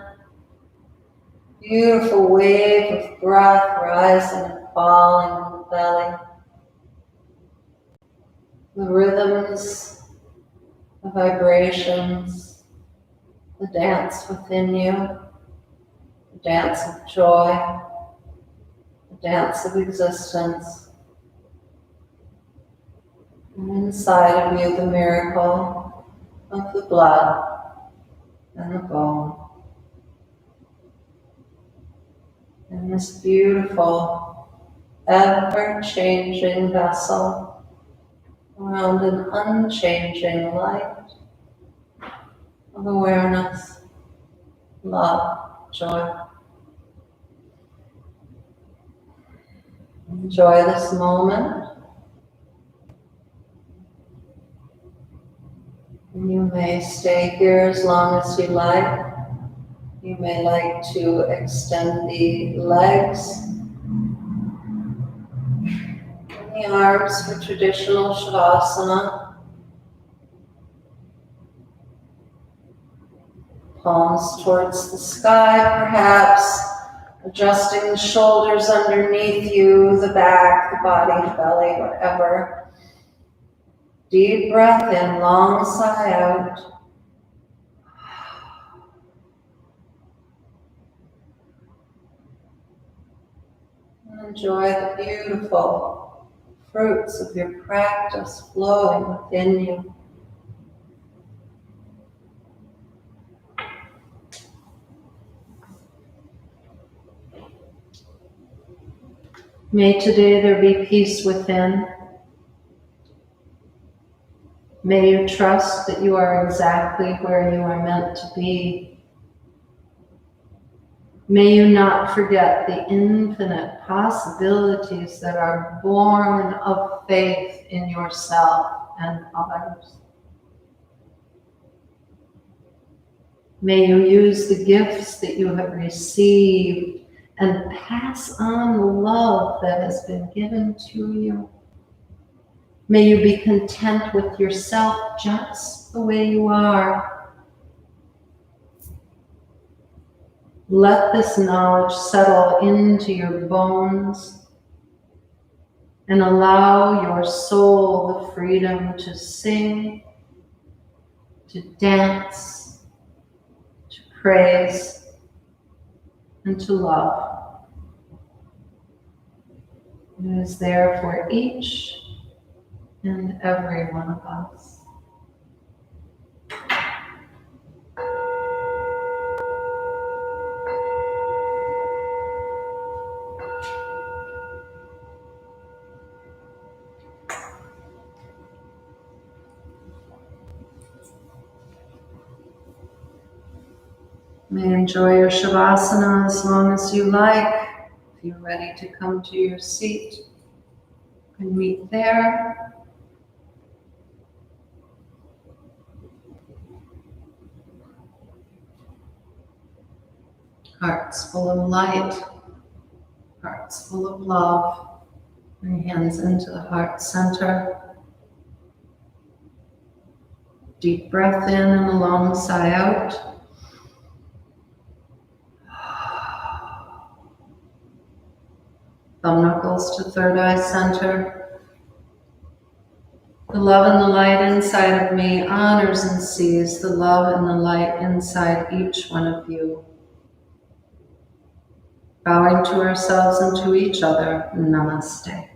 Beautiful wave of breath rising and falling in the belly. The rhythms, the vibrations, the dance within you, the dance of joy, the dance of existence. And inside of you, the miracle of the blood and the bone. In this beautiful, ever-changing vessel around an unchanging light of awareness, love, joy. Enjoy this moment. And you may stay here as long as you like. You may like to extend the legs and the arms for traditional Shavasana. Palms towards the sky, perhaps. Adjusting the shoulders underneath you, the back, the body, the belly, whatever. Deep breath in, long sigh out. And enjoy the beautiful fruits of your practice flowing within you. May today there be peace within. May you trust that you are exactly where you are meant to be. May you not forget the infinite possibilities that are born of faith in yourself and others. May you use the gifts that you have received and pass on the love that has been given to you. May you be content with yourself just the way you are. Let this knowledge settle into your bones and allow your soul the freedom to sing, to dance, to praise, and to love. It is there for each and every one of us. You may enjoy your Shavasana as long as you like. If you're ready to come to your seat, you can meet there. Hearts full of light, hearts full of love. Bring hands into the heart center. Deep breath in and a long sigh out. Thumb knuckles to third eye center. The love and the light inside of me honors and sees the love and the light inside each one of you. Bowing to ourselves and to each other, namaste.